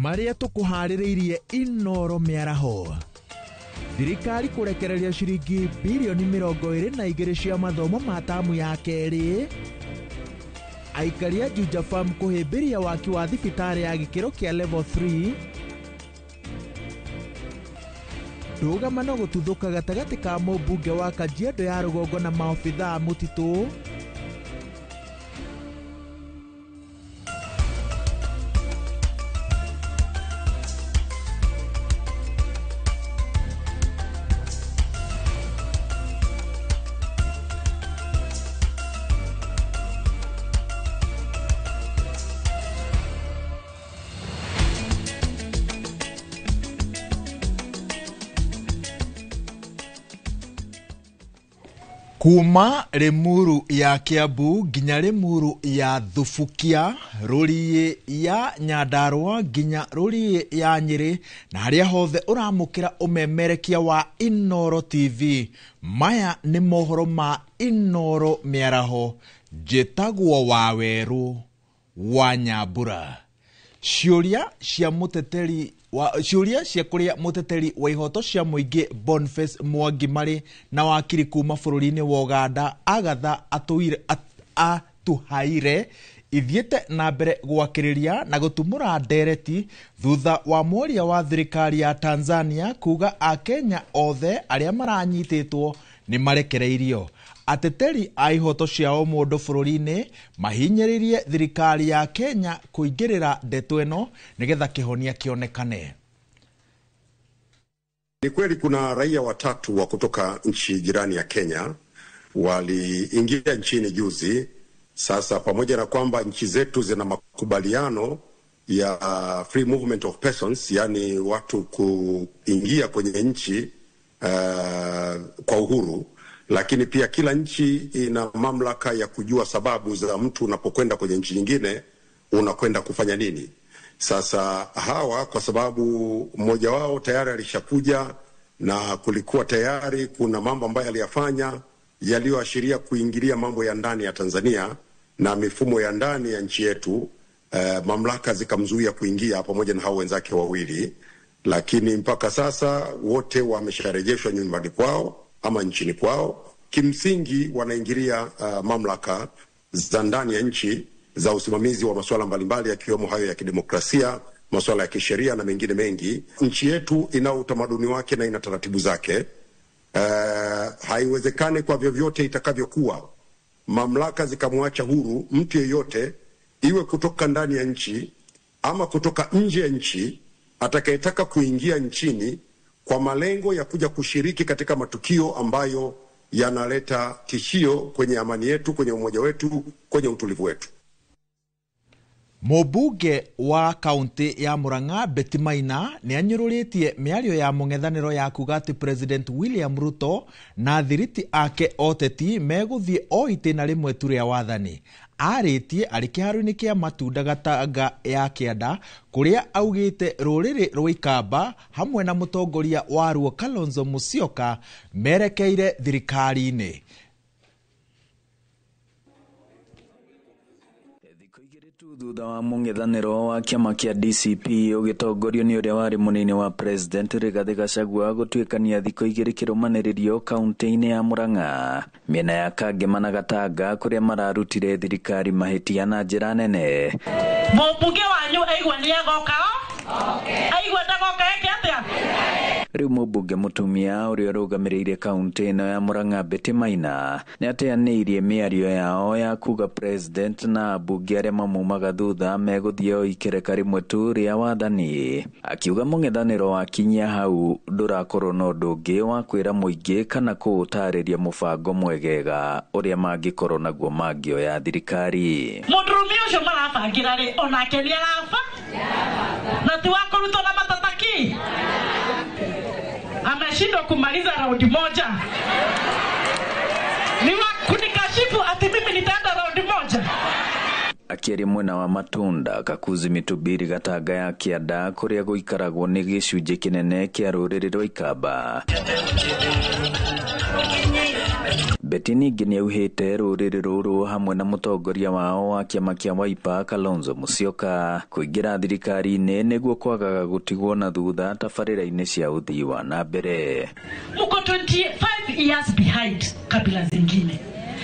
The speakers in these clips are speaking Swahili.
Maria tukuhaririirie Inoro miaraho. Thirikari kurekereria shiringi bilioni 22 cia mathomo ma tamu ya keri. Aikaria Juja Farm kuhimbiria waki wa thibitari ya gikiro kia level 3. Ndugamano gututhuka gatagati ka mũmbunge wa Kajiado ya Rugongo na maofitha mutitu. Kuma Limuru ya Kiambu nginya Limuru ya Thufukia, Ruriĩ ya Nyandarua nginya Ruriĩ ya Nyeri, na haria hothe uramukira umemerekia wa Inoro TV. Maya ni mohoro ma Inoro miaraho. Njĩtagwo Waweru wa Nyambura. Ciũria cia muteteri ciuria cia kuria muteteri wa ihoto cia muingi Boniface Mwangi mari na wakiri kuma bururi-ini wa Uganda Agatha Atuhaire ithiete na mbere gwakiriria na gutumura ndereti thutha wa mworia wa thirikari ya Tanzania kuga Akenya othe aria maranyititwo ni marekereirio. Ateteri a ihoto ciao mundu bururi-ini mahinyiririe thirikari ya Kenya kuingirira ndeto eno nigetha kihonia kionekane. Ni kweli kuna raia watatu wa kutoka nchi jirani ya Kenya waliingia nchini juzi. Sasa pamoja na kwamba nchi zetu zina makubaliano ya free movement of persons, yani watu kuingia kwenye nchi kwa uhuru, lakini pia kila nchi ina mamlaka ya kujua sababu za mtu unapokwenda kwenye nchi nyingine unakwenda kufanya nini. Sasa hawa kwa sababu mmoja wao tayari alishakuja na kulikuwa tayari kuna mambo ambayo aliyafanya yaliyoashiria kuingilia mambo ya ndani ya Tanzania na mifumo ya ndani ya nchi yetu, mamlaka zikamzuia kuingia pamoja na hao wenzake wawili, lakini mpaka sasa wote wamesharejeshwa nyumbani kwao ama nchini kwao. Kimsingi wanaingilia mamlaka za ndani ya nchi za usimamizi wa masuala mbalimbali yakiwemo hayo ya kidemokrasia, masuala ya kisheria na mengine mengi. Nchi yetu ina utamaduni wake na ina taratibu zake. Haiwezekani kwa vyovyote itakavyokuwa mamlaka zikamwacha huru mtu yeyote, iwe kutoka ndani ya nchi ama kutoka nje ya nchi, atakayetaka kuingia nchini kwa malengo ya kuja kushiriki katika matukio ambayo yanaleta tishio kwenye amani yetu, kwenye umoja wetu, kwenye utulivu wetu. Mũmbunge wa kaunti ya Murang'a Betty Maina ni anyururitie miario ya mung'ethaniro ya kuga ati President William Ruto na thiriti ake oteti meguthie o itena rimwe tu ria wathani. Aritie ari kiharu-ini kia Matunda Gatanga ya Kianda kuria augite ruriri rwa Ikamba hamwe na mutongoria wa Ruo Kalonzo Musyoka merekeire thirikari-ini. Thutha wa mung'ethaniro wa kiama kia DCP ugitongorio ni uria wari munini wa President Rigathi Gachagua gutuikania thikũ 2 kirumaniririo kaunti-ini ya Murang'a, miena ya Kangema na Gatanga kuria mararutire thirikari mahitia na njira nene. Mũmbunge wanyu aigua ni agoka aigua ndagoka yake atia. Riu mũmbunge mutumia uria rugamiriire kaunti ino ya Murang'a Betty Maina ni ateaniirie miario yao ya kuga President na ambunge aria mamumaga thutha meguthie o ikereka rimwe tu ria wathani. Akiuga mung'ethaniro wa kinya hau ndurakorwo na ũndũ ũngĩ wa kwĩra mũingĩ kana kuutariria mubango mwegega uria mangikorwo naguo mangioya thirikari. Mũndũrũme ũcio marabangira ri onake ni arafa na ti wakorutwo na matataki. Ameshindwa kumaliza raundi moja. Ni wakunikashifu ati mimi nitaenda raundi moja. Akiari mwena wa Matunda Kakuzi Mitubiri Gatanga ya Kianda kuria guikaragwo ni gicunjĩ kinene kia rũrĩrĩ rwa Ikamba. Betty ningĩ nĩauhĩte rũrĩrĩ rũrũ hamwe na mũtongoria wao wa kĩama kĩa Wiper Kalonzo Musyoka kũingĩra thirikari-inĩ nĩguo kwagaga gũtigwo na thutha tabarĩra-inĩ cia ũthii wa na mbere. Muko 25 years behind kabila zingine.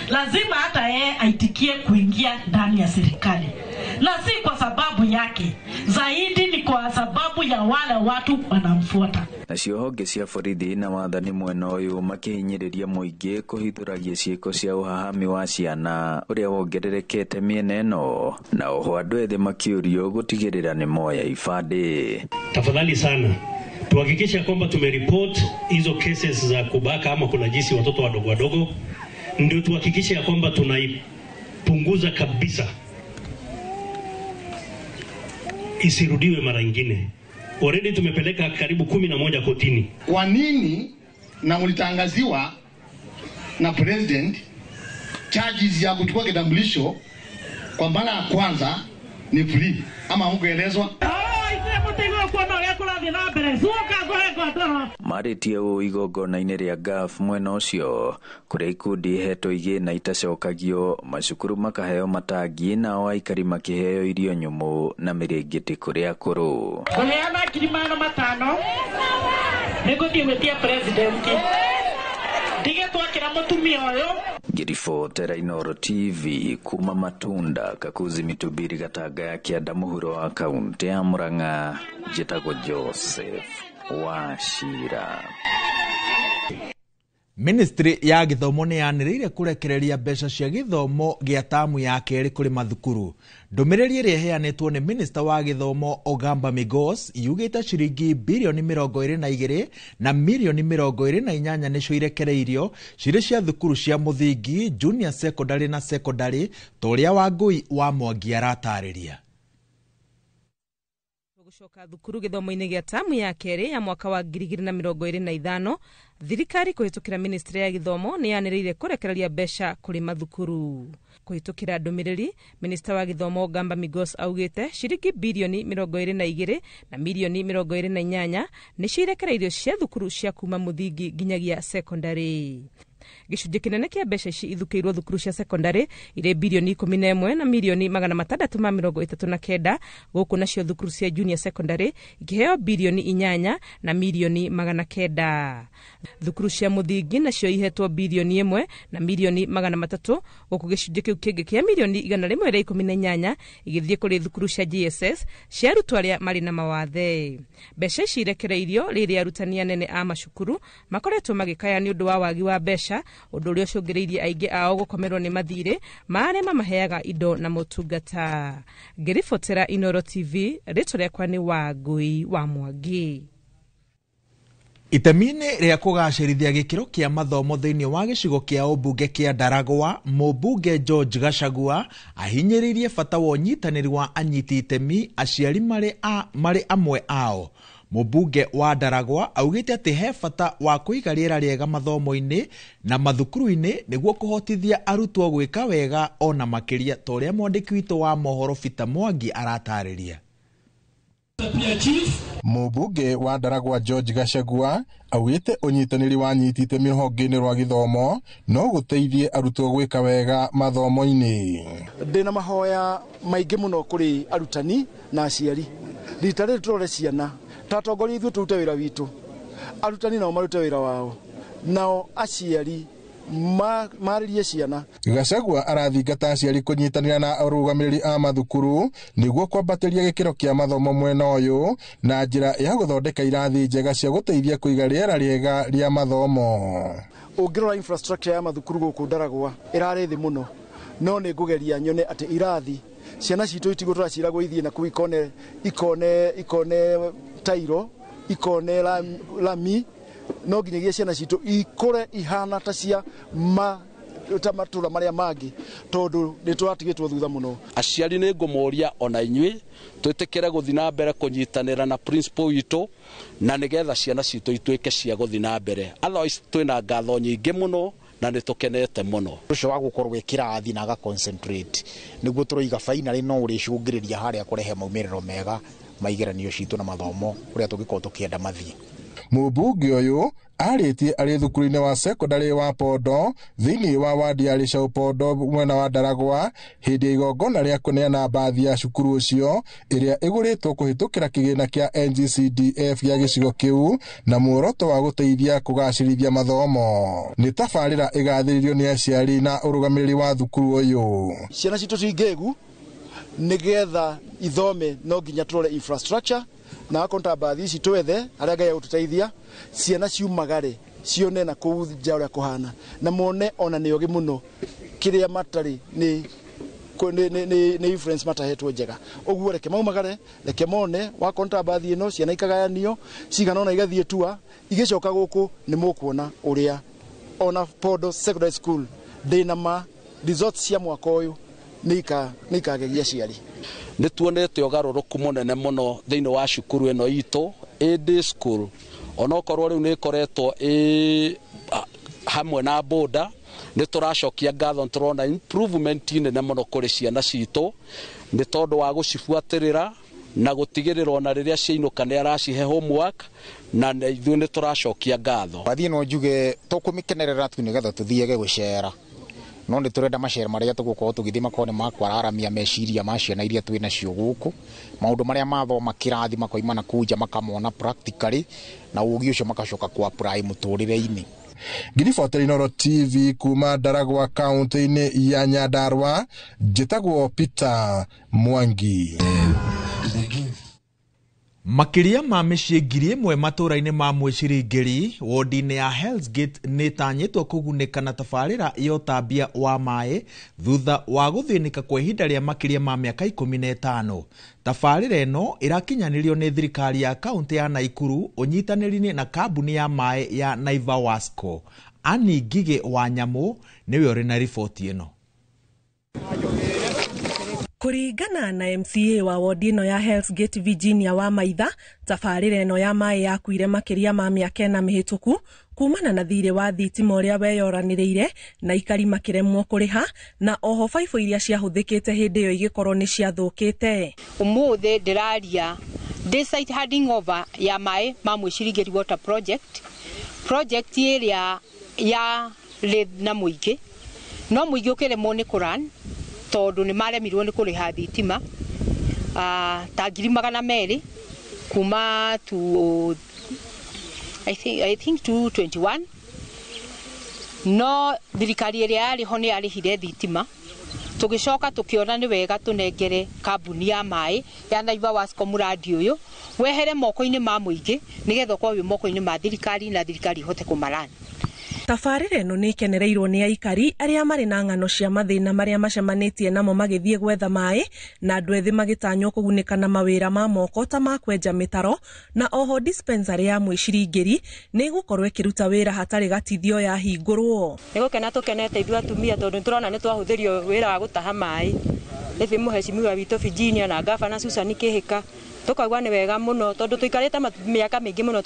Lazima hata yeye aitikie kuingia ndani ya serikali. Na si kwa sababu yake, zaidi ni kwa sababu ya wale watu wanamfuata. Nacio honge cia borithi na wathani mwena ũyũ makĩhinyĩrĩria mũingĩ kũhithũragia ciĩko cia ũhahami wa ciana ũrĩa wongererekete mĩena ĩno, na oho andũ ethĩ makĩũrio gũtigĩrĩra nĩ moya ibandĩ. Tafadhali sana tuhakikishe kwamba tumeripoti hizo cases za kubaka ama kunajisi watoto wadogo wadogo, ndio tuhakikishe kwamba tunaipunguza kabisa, isirudiwe mara nyingine. Already tumepeleka karibu 11 kotini. Kwa nini na mlitangaziwa na president charges ya kuchukua kitambulisho kwa mara ya kwanza ni free ama hukuelezwa? Marĩtie ũũ igongona-inĩ rĩa GAF mwena ũcio kũrĩa ikundi hetwo igĩna itacokagio, macukuru makaheo matangi nao aikari makĩheo irio nyũmũ na mĩrĩngĩti kũrĩ akũrũ. Kũheana kirimano matano nĩgũthiĩ gwĩtia president. Dige twakĩra mũtumia ũyũ. Ngĩribotera Inooro TV kuma Matunda, Kakuzi Mitubiri, Gatanga ya Kianda, mũhuro wa kaunti ya Murang'a. Njĩtagwo Joseph Wachira. Ministry ya gĩthomo nĩ yanĩrĩire kũrekereria mbeca cia gĩthomo gĩa tamu ya kerĩ kũrĩ mathukuru. Ndũmĩrĩri ĩrĩa ĩheanĩtwo nĩ Minister wa gĩthomo Ogamba Migos yugĩte ciringi bilioni 22 na milioni 28 nĩcio irekereirio cirĩ cia thukuru cia mũthingi, junior secondary na secondary, torĩa Wangui wa Mwangi aratarĩria. Gũcoka thukuru gĩthomo-inĩ gĩa tamu ya kerĩ ya mwaka wa 2025, thirikari kũhĩtũkĩra Ministry ya gĩthomo nĩ yanĩrĩire kũrekereria mbeca kũrĩ mathukuru. Kũhĩtũkĩra ndũmĩrĩri, Minister wa gĩthomo Ogamba Migos augĩte ciringi bilioni 22 na milioni 28 nĩcio irekereirio cia thukuru cia kuma mũthingi nginyagia secondary. Gĩcunjĩ kĩnene kĩa mbeca ici ithukĩirwo thukuru cia secondary irĩ bilioni 11 na milioni 639, gũkũ nacio thukuru cia junior secondary ikĩheo bilioni 8 na milioni 900. Thukuru cia mũthingi nacio ihetwo bilioni 1 na milioni 300, gũkũ gĩcunjĩ kĩu kĩngĩ kĩa milioni 118 igĩthiĩ kũrĩ thukuru cia GSS cia arutwo arĩa marĩ na mawathe. Mbeca ici irekereirio rĩrĩa arutani anene a macukuru makoretwo magĩkaya nĩ ũndũ wa wagi wa mbeca, ũndũ ũrĩa ũcũngĩrĩirie aingĩ ao gũkomerwo nĩ mathirĩ marĩa mamaheaga indo na motungata. Ngĩribotera Inooro TV, rĩtwa rĩakwa nĩ Wangui wa Mwangi. Itemi-inĩ rĩa kũgacĩrithia gĩkĩro kĩa mathomo thĩinĩ wa gĩcigo kĩa ũmbunge kĩa Ndaragwa, mũmbunge George Gachagua ahinyĩrĩirie bata wa ũnyitanĩri wa anyiti itemi aciari marĩ amwe ao. Mũmbunge wa Ndaragwa augĩte atĩ he bata wa kũiga rĩera rĩega mathomo-inĩ na mathukuru-inĩ nĩguo kũhotithia arutwo gwĩka wega ona makĩria, torĩa mwandĩki witũ wa mohoro Peter Mwangi aratarĩria. Mũmbunge wa Ndaragwa George Gachagua augĩte ũnyitanĩri wa anyiti itemi rũhonge-inĩ rwa gĩthomo no gũteithie arutwo gwĩka wega mathomo-inĩ. Ndĩna mahoya maingĩ mũno kũrĩ arutani na aciari. Rita rĩrĩ tũrore ciana, tatongoria ithuĩ tũrute wĩra witũ, arutani nao marute wĩra wao, nao aciari marĩrie ciana. Gachagua arathingata aciari kũnyitanĩra na arũgamĩrĩri a mathukuru nĩguo kwambatĩria gĩkĩro kĩa mathomo mwena ũyũ na njĩra ya gũthondeka irathi njega cia gũteithia kũiga rĩera rĩega rĩa mathomo. Ũngĩrora infrastructure ya mathukuru gũkũ Ndaragwa ĩrarĩ thĩ mũno, no nĩ ngũgeria nyone atĩ irathi ciana citũ itigũtũra ciragwo ithiĩ na kũu ikone tairo, ikone lami, no nginyagia ciana citũ ikũre ihana ta cia matũra marĩa mangĩ, tondũ nĩ tũratigĩtwo thutha mũno. Aciari nĩ ngũmoria ona inyuĩ twĩtĩkĩre gũthiĩ na mbere kũnyitanĩra na principal witũ na nĩgetha ciana citũ ituĩke cia gũthiĩ na mbere. Otherwise twĩna ngatho nyingĩ mũno na nĩ tũkenete mũno. Ũcio wa gũkorwo kĩrathi na ga concentrate nĩguo tũroiga finally no ũrĩcũngĩrĩria harĩa kũrehe maumĩrĩro mega maigeranio citũ na mathomo ũrĩa tũngĩkorwo tũkĩenda mathiĩ. Mũmbunge ũyũ arĩtie arĩ thukuru-inĩ wa secondary wa Pondo thĩinĩ wa wadi ya Rĩcaũ Pondo mwena wa Ndaragwa hĩndĩ ya igongona rĩa kũneana mbathi ya cukuru ũcio ĩrĩa ĩgũrĩtwo kũhĩtũkĩra kĩgĩna kĩa NGCDF gĩa gĩcigo kĩu na muoroto wa gũteithia kũgacĩrithia mathomo. Nĩ tabarĩra ĩgathĩrĩrio nĩ aciari na ũrũgamĩrĩri wa thukuru ũyũ. Ciana citũ cingĩgu nĩgetha ithome no nginya tũrore infrastructure na akonta mbathi ici twethe arĩa Ngai gũtũteithia ciana ciumagare cione na kũu nja ũrĩa kũhana na mone ona nĩ ogi mũno kĩrĩa matarĩ nĩ influence matahetwo njega. Ũguo reke maumagare, reke mone wakonta mbathi ĩno ciana ikagayanio cigana ona igathiĩ tua igĩcoka gũkũ nĩ mũkuona ũrĩa ona Pondo Secondary School ndĩna results cia mwaka ũyũ nĩikagegia ciari. Nĩ tuonete ũgarũrũku mũnene mũno thĩinĩ wa cukuru ĩno itũ AD School. Onokorwo rĩu nĩ ĩkoretwo hamwe na boda nĩ tũracokia ngatho tũrona improvement nene mũno kũrĩ ciana citũ nĩ tondũ wa gũcibuatĩrĩra na gũtigĩrĩra ona rĩrĩa ciainũka nĩ aracihe homework na ithuĩ nĩ tũracokia ngatho. Wathiĩ no njuge tũkũmĩkenerera tu nĩgetha tũthiage gũcera no nĩ tũrenda macera marĩa tũgũkorwo tũgĩthiĩ makorwo nĩ makwararamia meciria ma ciana iria twĩ nacio gũkũ, maũndũ marĩa mathoma kĩrathi makoima na kuja makamona practically na ũgĩ ũcio makacoka ku apply mũtũrĩre-inĩ. Ngiriboteri Inooro TV kuma Ndaragwa kaunti-inĩ ya Nyandarua, njĩtagwo Peter Mwangi. Makiria ma mĩciĩ 1,000 matũra-inĩ ma Mwĩcirĩ wodi-inĩ ya Hell's Gate nĩtanyĩtwo kũgunĩka na tabarĩra ya ũtambia wa maĩ thutha wa gũthĩnĩka kwa ihinda rĩa makĩria ma mĩaka 15. Tabarĩra ĩno ĩrakinyanĩrio nĩ thirikari ya kaunti ya Naikuru ũnyitanĩri-inĩ na kambuni ya maĩ ya Naiva Wasco. Ani Ngige wa Nyamũ nĩwe ũrĩ na riboti ĩno. Kũringana na MCA wa wodi ĩno ya Hell's Gate Virginia wa Maitha, tabarĩra ĩno ya maĩ yakuire makĩria ma mĩaka 4 mĩhĩtũku kumana na thirĩ wa thitima ũrĩa weyoranĩrĩire na ikari makĩremwo kũrĩha na oho baibũ iria ciahũthĩkĩte hĩndĩ ĩyo igĩkorwo nĩ ciathũkĩte. Ũmũthĩ ndĩraria site handing over ya maĩ ma Mwĩcirĩ Water project ĩrĩa ya na mũingĩ no mũingĩ ũkĩremwo nĩ kũran tondũ nĩ maremirwo nĩ kũrĩha thitima ta 200,000 kuma to I think 221 no thirikari ĩrĩa yarĩho nĩ yarĩhire thitima tũgĩcoka tũkĩona nĩ wega tũnengere kambuni ya maĩ ya Naiva Wasco mũradi ũyũ wehere moko-inĩ ma mũingĩ nĩgetha kwa wĩ moko-inĩ ma thirikari na thirikari ihote kũmarani. Tabarĩra ĩno nĩ ikenereirwo nĩ aikari arĩa marĩ na ng'ano cia mathĩna marĩa macemanĩtie namo magĩthiĩ gwetha maĩ na andũ ethĩ magĩtanywo kũgunĩka na mawĩra ma moko ta ma kwenja mĩtaro na oho dispensary ya Mwĩcirĩ nĩ gũkorwo ĩkĩruta wĩra hatarĩ gatithio ya hingũrwo. Nĩ gũkena tũkenete ithuĩ atumia tondũ tũrona nĩ twahũthĩrio wĩra wa gũtaha maĩ ĩthĩ mũhecimiwa witũ Virginia na gavana Susan Kĩhĩka tukaigua nĩ wega mũno tondũ tuikarĩte mĩaka mĩingĩ mũno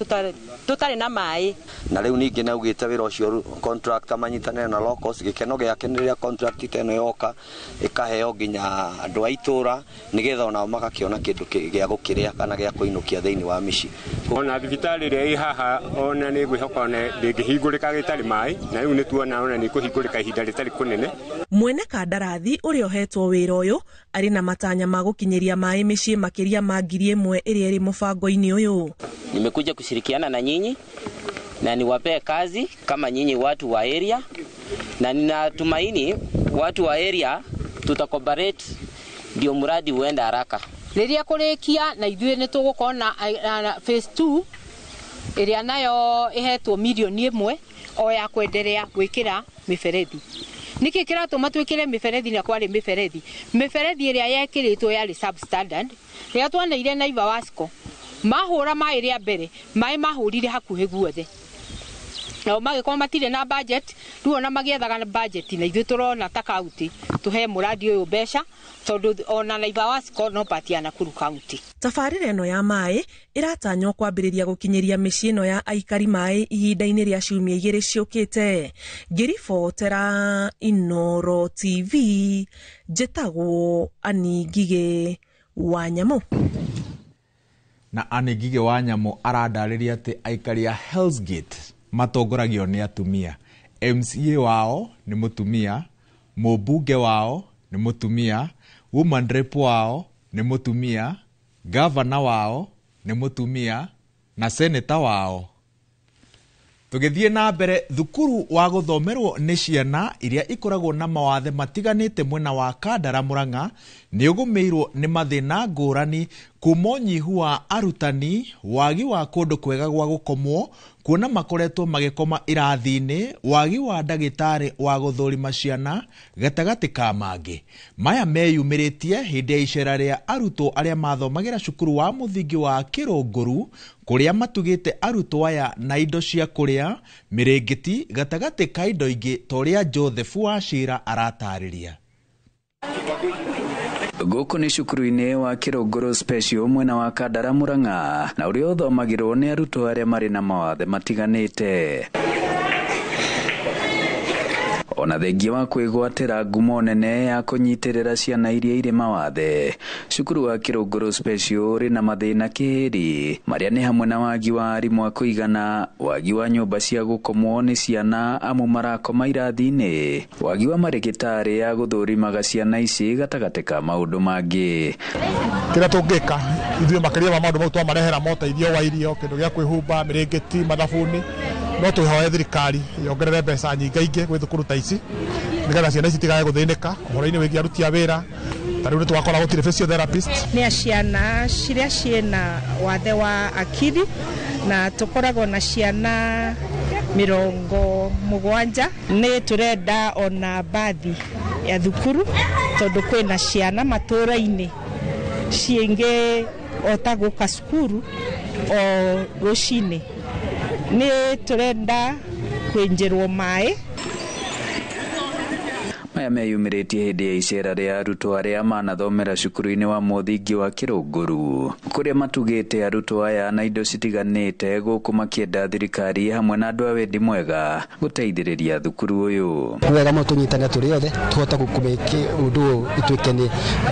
tutarĩ na maĩ. Na rĩu ningĩ naugĩte wĩra ũcio contractor manyitanĩre na locals gĩkeno gĩake nĩ rĩrĩa contract ĩno yoka ĩkaheo nginya andũ a itũra nĩgetha onao magakĩona kĩndũ gĩa gũkĩrĩa kana gĩa kũinũkia thĩinĩ wa mĩciĩ. Ona thibitarĩ ĩrĩa ĩ haha ona nĩ ngwĩhoka ona ndĩngĩhingũrĩka gĩtarĩ maĩ na rĩu nĩ tuona ona nĩ kũhingũrĩka ihinda rĩtarĩ kũnene. Mwene kandarathi ũrĩa ũhetwo wĩra ũyũ arĩ na matanya ma gũkinyĩria maĩ mĩciĩ makĩria ma 1,000 ĩrĩa ĩrĩ mũbango-inĩ ũyũ. Nimekuja kushirikiana na nyinyi na niwapee kazi kama nyinyi watu wa area na ninatumaini watu wa area tutakobarate ndio mradi uende haraka. Rĩrĩa kũrĩkia na ithuĩ nĩ tũgũkorwo na phase 2 ĩrĩa nayo ĩhetwo milioni 1 o ya kwendelea gwĩkĩra mĩberethi. Niki kiratũma twĩkĩre mĩberethi na kwarĩ mĩberethi ĩrĩa yekĩrĩtwo yarĩ substandard rĩrĩa twaneire Naiva Wasco mahũra maĩ rĩa mbere maĩ mahũrire hakuhĩ guothe nao magĩkorwo matirĩ na budget rĩu ona magĩethaga budget na ithuĩ tũrona ta county tũhe mũradi ũyũ mbeca tondũ ona Naiva Wasco no part ya Nakuru County. Tabarĩra ĩno ya maĩ ĩratanywo kwambĩrĩria gũkinyĩria mĩciĩ ĩno ya aikari maĩ ihinda-inĩ rĩa ciumia 2 ciũkĩte. Ngiribotera Inooro TV njĩtagwo Ani Ngige wa Nyamũ. Na Ani Ngige wa Nyamũ arandarĩria atĩ aikari ya Hell's Gate matongoragio ni atumia. MCA wao ni mutumia, mubunge wao ni mutumia, woman rep wao ni mutumia, governor wao ni mutumia na senator wao. Tugithie na mbere, thukuru wa guthomerwo ni ciana iria ikoragwo na mawathe matiganite mwena wa Kandara Murang'a ni ugumirwo ni mathina ngurani kuma unyihu wa arutani, wagi wa kundu kwega gwa gukomwo, kuona makoretwo magikoma irathi-ini, wagi wa ndagitari wa guthurima ciana, gatagati ka mangi. Maya meyumiritie hindi ya icera ria arutwo aria mathomagira cukuru wa muthingi wa Kirunguru, kuria matugite arutwo aya na indo cia kuria, mirengeti, gatagati ka indo ingi toria Joseph Wachira aratariria. Guku ni cukuru-ini wa Kirunguru Special mwena wa Kandara Murang'a, na uria uthomagirwo ni arutwo aria mari na mawathe matiganite. Ona thengia wa kwigwatira ngumo nene ya kunyitirira ciana iria iri mawathe, cukuru wa Kirunguru Special ri na mathina kihiri maria ni hamwe na wagi wa arimũ a kũigana, wagi wa nyũmba cia gũkomwo ni ciana amwe marakoma irathi-ini, wagi wa marigitari ya guthũrimaga ciana ici, gatagati ka maundu mangi. Kira tungika ithuĩ makĩria ma maundu mau twamarehera moteithio wa irio, kindu gĩa kwĩhumba, mirengeti, mathabuni, no twihoe thirikari yongerere mbeca nyingaingĩ gwĩ thukuru ta ici nigetha ciana ici tigae gũthĩnĩka ũhoro-inĩ wĩgiĩ aruti a wĩra. Ta rĩu nĩtwakora gũtirĩ physiotherapist. Nĩ ciana ciria ciĩna wathe wa akiri, na tukoragwo na ciana 70. Nĩ turenda ona bathi ya thukuru tondu kwĩna ciana matũra-inĩ ciĩngĩ otagũka cukuru o rũcinĩ. Nĩ turenda kwenjerwo maĩ. Maya meyumiritie hindi ya icera ria arutwo aria manathomera cukuru-ini wa muthingi wa Kirunguru, kuria matugite arutwo aya na indo citiganite guku makienda thirikari hamwe na andu a wendi mwega guteithiriria thukuru uyu. Wega mo tunyitane turi othe tuhota gukumiki undu ituike ni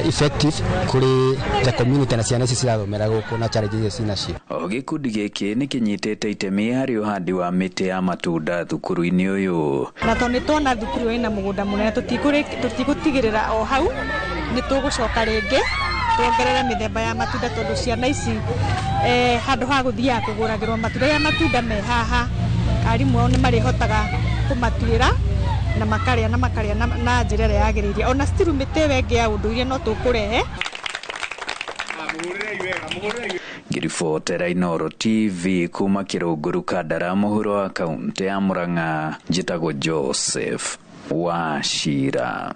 effective kuri the community na ciana ici cirathomera guku na challenges cinacio. O gikundi giki ni kinyitete itemi hari uhandi wa miti ya matunda thukuru-ini uyu. Na toni tona thukuru ina mugunda munene tutigũtigĩrĩra o hau nĩ tũgũcoka rĩngĩ tuongerere mĩthemba ya matunda tondu ciana ici handũ ha gũthiaga kũgũragĩrwo matunda ya matunda me haha, arimũ ao nĩ marĩhotaga kũmatuĩra na makarĩa na njĩra ĩrĩa yagĩrĩire. Ona still mĩtĩ ĩngĩ ya ũndũire no tũkũrehe. Ngiribotera Inooro TV kuma Kirunguru, Kandara, mũhuro wa kaunti ya Murang'a, njĩtagwo Joseph Wachira.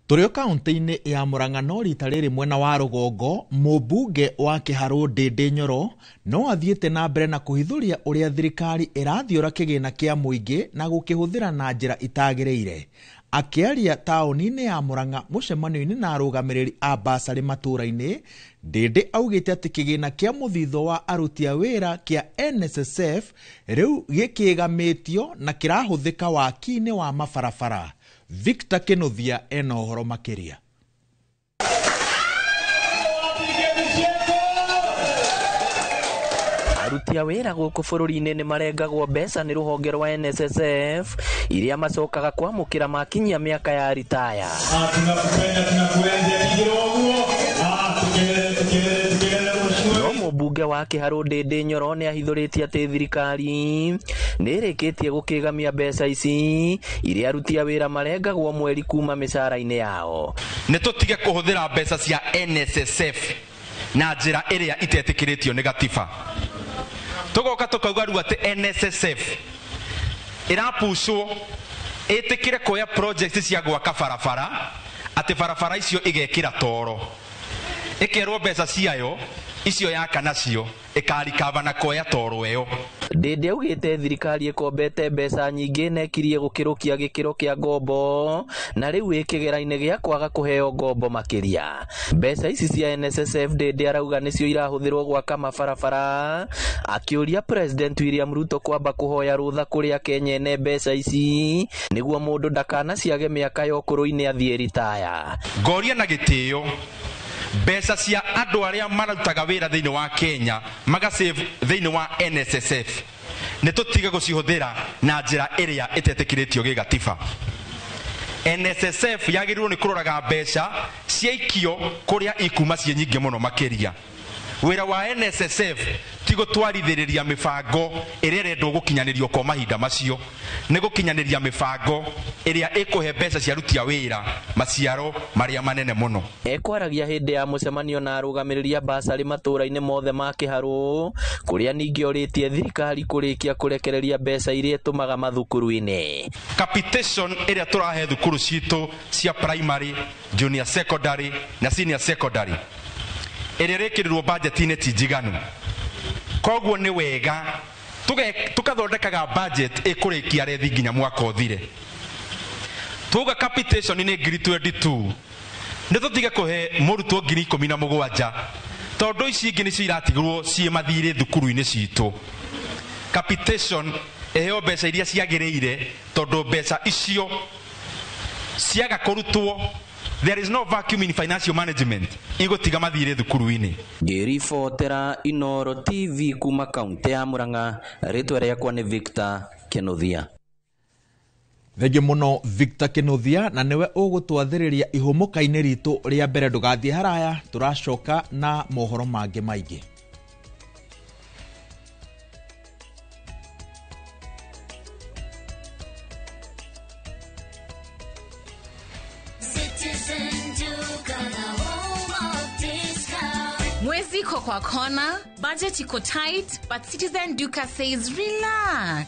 Turio kaunti-ini ya Murang'a no rita riri mwena wa rugongo, mubunge wa Kiharu Ndindi Nyoro no athiete na mbere na kuhithuria uria thirikari irathiora kigina kia muingi na gukihuthira na njira itagiriire. Akiaria taoni-ini ya Murang'a mucemanio-ini na arugamiriri a basari matura-ini, Ndindi augite ati kigina kia muthitho wa aruti a wira kia NSSF riu gikigamitio na kirahuthika waki-ini wa mabarabara. Victor Kinuthia ena uhoro makiria. Aruti a wĩra gũkũ bũrũri-inĩ nĩ marengagwo mbeca nĩ rũhonge rwa NSSF iria macokaga kwamũkĩra makinyia mĩaka ya ritaya. No mũmbunge wa Kiharu Ndindi Nyoro nĩ ahithũrĩtie atĩ thirikari nĩ ĩrĩkĩtie gũkĩgamia mbeca ici iria aruti a wĩra marengagwo mweri kuma mĩcara-inĩ yao. Nĩ tũtige kũhũthĩra mbeca cia NSSF na njĩra ĩrĩa itetĩkĩrĩtio nĩ gatiba. Tugoka tukauga rĩu atĩ NSSF ĩrapushwo ĩtĩkĩre kuoya project cia gwaka barabara, atĩ barabara icio igekĩra toro, ĩkerwo mbeca ciayo icio yaka nacio ĩkarikava na kuoya toro ĩyo. Ndindi augĩte thirikari ĩkombete mbeca nyingĩ na ĩkirie gũkĩrũkia gĩkĩro kĩa ngombo na rĩu ĩkĩgera-inĩ gĩa kwaga kũheo ngombo makĩria. Mbeca ici cia NSSF Ndindi arauga nĩcio irahũthĩrwo gwaka mabarabara, akĩũria President William Ruto kwamba kũhoya rũtha kũrĩ Akenya ene mbeca ici nĩguo mũndũ ndakanaciage mĩaka ya ũkũrũ-inĩ athiĩ ritaya. Ngoria na gĩtĩo mbeca cia andũ arĩa marutaga wĩra thĩinĩ wa Kenya magasave thĩinĩ wa NSSF nĩ tũtige gũcihũthĩra na njĩra ĩrĩa ĩtetĩkĩrĩtio gĩgatiba. NSSF yagĩrĩirwo nĩ kũroraga mbeca ciaikio kũrĩa ikuma ciĩ nyingĩ mũno makĩria. Wĩra wa NSSF ti gũtwarithĩrĩria mĩbango ĩrĩa ĩrendwo gũkinyanĩrio kwa mahinda macio, nĩ gũkinyanĩria mĩbango ĩrĩa ĩkũhe mbeca cia aruti a wĩra maciaro marĩa manene mũno. Ekwaragia hĩndĩ ya mũcemanio na arũgamĩrĩri a basarĩ matũũra-inĩ mothe ma Kĩharũ, kũrĩa ningĩ orĩtie thirikari kũrĩkia kũrekereria mbeca iria ĩtũmaga mathukuru-inĩ. Capitation ĩrĩa tũrahe thukuru citũ cia primary, junior secondary na senior secondary ĩrĩa ĩrekĩrirwo budget-inĩ ti njiganu. Koguo nĩ wega tukathondekaga budget ĩkũrĩkia rethi nginya mwaka ũthire. Tuga capitation nĩ ngiri 22 nĩ tũtige kũhe mũrutwo ngiri 17 tondũ ici ingĩ nĩcio iratigirwo ciĩ mathirĩ thukuru-inĩ citũ. Capitation ĩheo mbeca iria ciagĩrĩire tondũ mbeca icio ciaga kũrutwo. There is no vacuum in financial management. Igũtiga mathirĩ thukuru-inĩ. Ngĩribotera Inooro TV kuma kaunti ya Murang'a, rĩtwa rĩakwa nĩ Victor Kĩnuthia. Thengio mũno Victor Kĩnuthia, na nĩwe ũgũtwathĩrĩria ihũmũka-inĩ ritũ rĩa mbere. Ndũgathiĩ haraya, tũracoka na mohoro mangĩ maingĩ. Mwezi iko kwa kona, budget iko tight, but Citizen Duka says relax.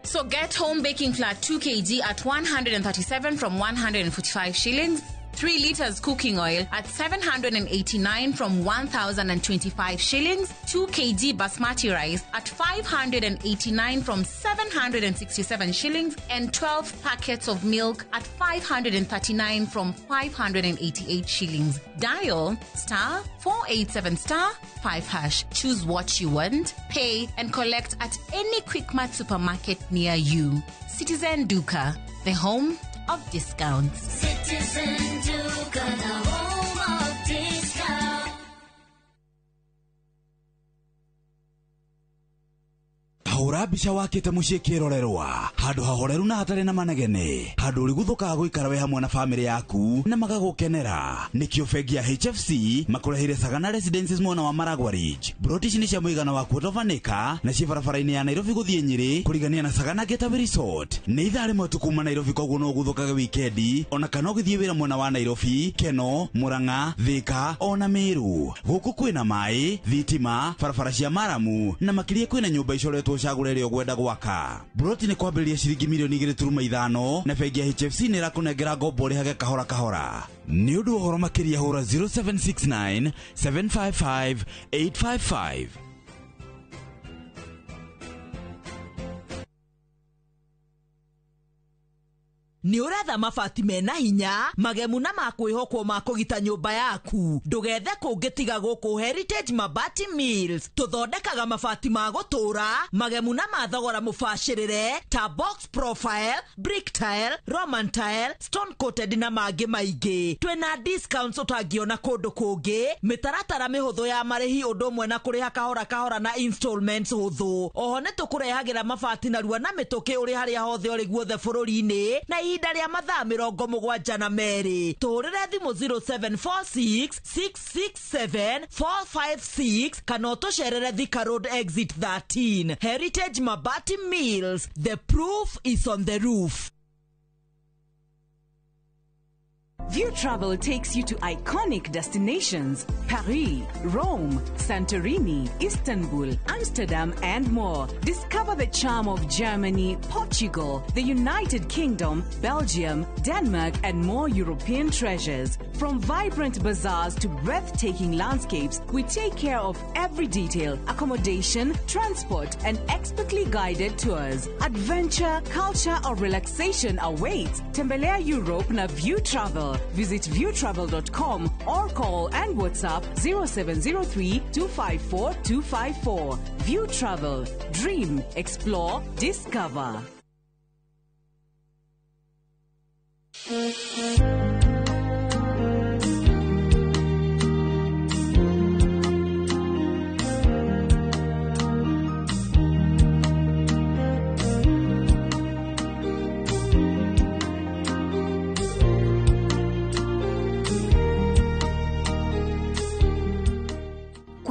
So get home baking flour 2 kg at 137 from 145 shillings. 3 liters cooking oil at 789 from 1,025 shillings. 2 kg basmati rice at 589 from 767 shillings. And 12 packets of milk at 539 from 588 shillings. Dial *487*5#. Choose what you want, pay and collect at any Quickmart supermarket near you. Citizen Duka, the home of discounts. Citizen Duka, the home of discounts. Hura bica wakite muciĩ kĩrorerwa handũ hahoreru na hatarĩ na manegene, handũ ũrĩ gũthũkaga gũikara we hamwe na famĩlĩ yaku na magagũkenera. Nĩkĩo bengi ya HFC makũreheire Sagana Residences mwena wa Maragwa Ridge. Broti ici nĩ cia mũigana wa quarter of an acre na ciĩ barabara-inĩ ya Nairobi gũthiĩ Nyĩrĩ kũrigania na Sagana Getaway Resort. Nĩ ithaa rĩmwe tu kuma Nairobi, koguo no gũthũkaga wikendi ona kana ũgĩthiĩ wĩra mwena wa Nairobi, Keno, Murang'a, Thika ona Meru. Gũkũ kwĩna maĩ, thitima, barabara cia maramu na makĩria kwĩna nyũmba icoretwo cagũre ĩrĩa ũkwenda gwaka. Broti nĩ kwambĩrĩria ciringi mirioni 2.5 na bengi ya HFC nĩ ĩrakũnengera ngombo rĩhage kahora kahora. Nĩ ũndũ ũhoro makĩria hũra 0769 755 855. Nĩ ũretha mabati mena hinya, magemu na makwĩhokwo ma kũgita nyũmba yaku. Ndũgethe kũngĩ tiga gũkũ Heritage Mabati Mills. Tũthondekaga mabati ma gũtũũra, magemu na ma thogora mũbacĩrĩre ta box profile, brick tile, roman tile, stone coated na mangĩ maingĩ. Twĩna discounts ũtangĩona kũndũ kũngĩ, mĩtaratara mĩhũthũ ya marĩhi ũndũ ũmwe na kũrĩha kahora kahora na installments hũthũ. Oho nĩ tũkũrehagĩra mabati narua na mĩtũkĩ ũrĩ harĩa hothe ũrĩ guothe bũrũri-inĩ na ihinda rĩa mathaa 72. Tũrĩre thimũ 0746 667 456 kana ũtũcerere Thika Road exit 13. Heritage Mabati Mills, the proof is on the roof. View Travel takes you to iconic destinations: Paris, Rome, Santorini, Istanbul, Amsterdam, and more. Discover the charm of Germany, Portugal, the United Kingdom, Belgium, Denmark, and more European treasures. From vibrant bazaars to breathtaking landscapes, we take care of every detail: accommodation, transport, and expertly guided tours. Adventure, culture, or relaxation awaits. Tembelea Europe na View Travel. Visit viewtravel.com or call and WhatsApp 0703 254 254. View Travel. Dream, explore, discover.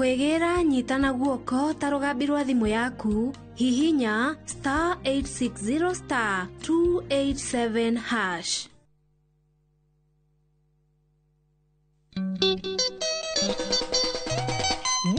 kwegera nyitana guoko ta rugambi rwa thimu yaku hihinya *860*287#.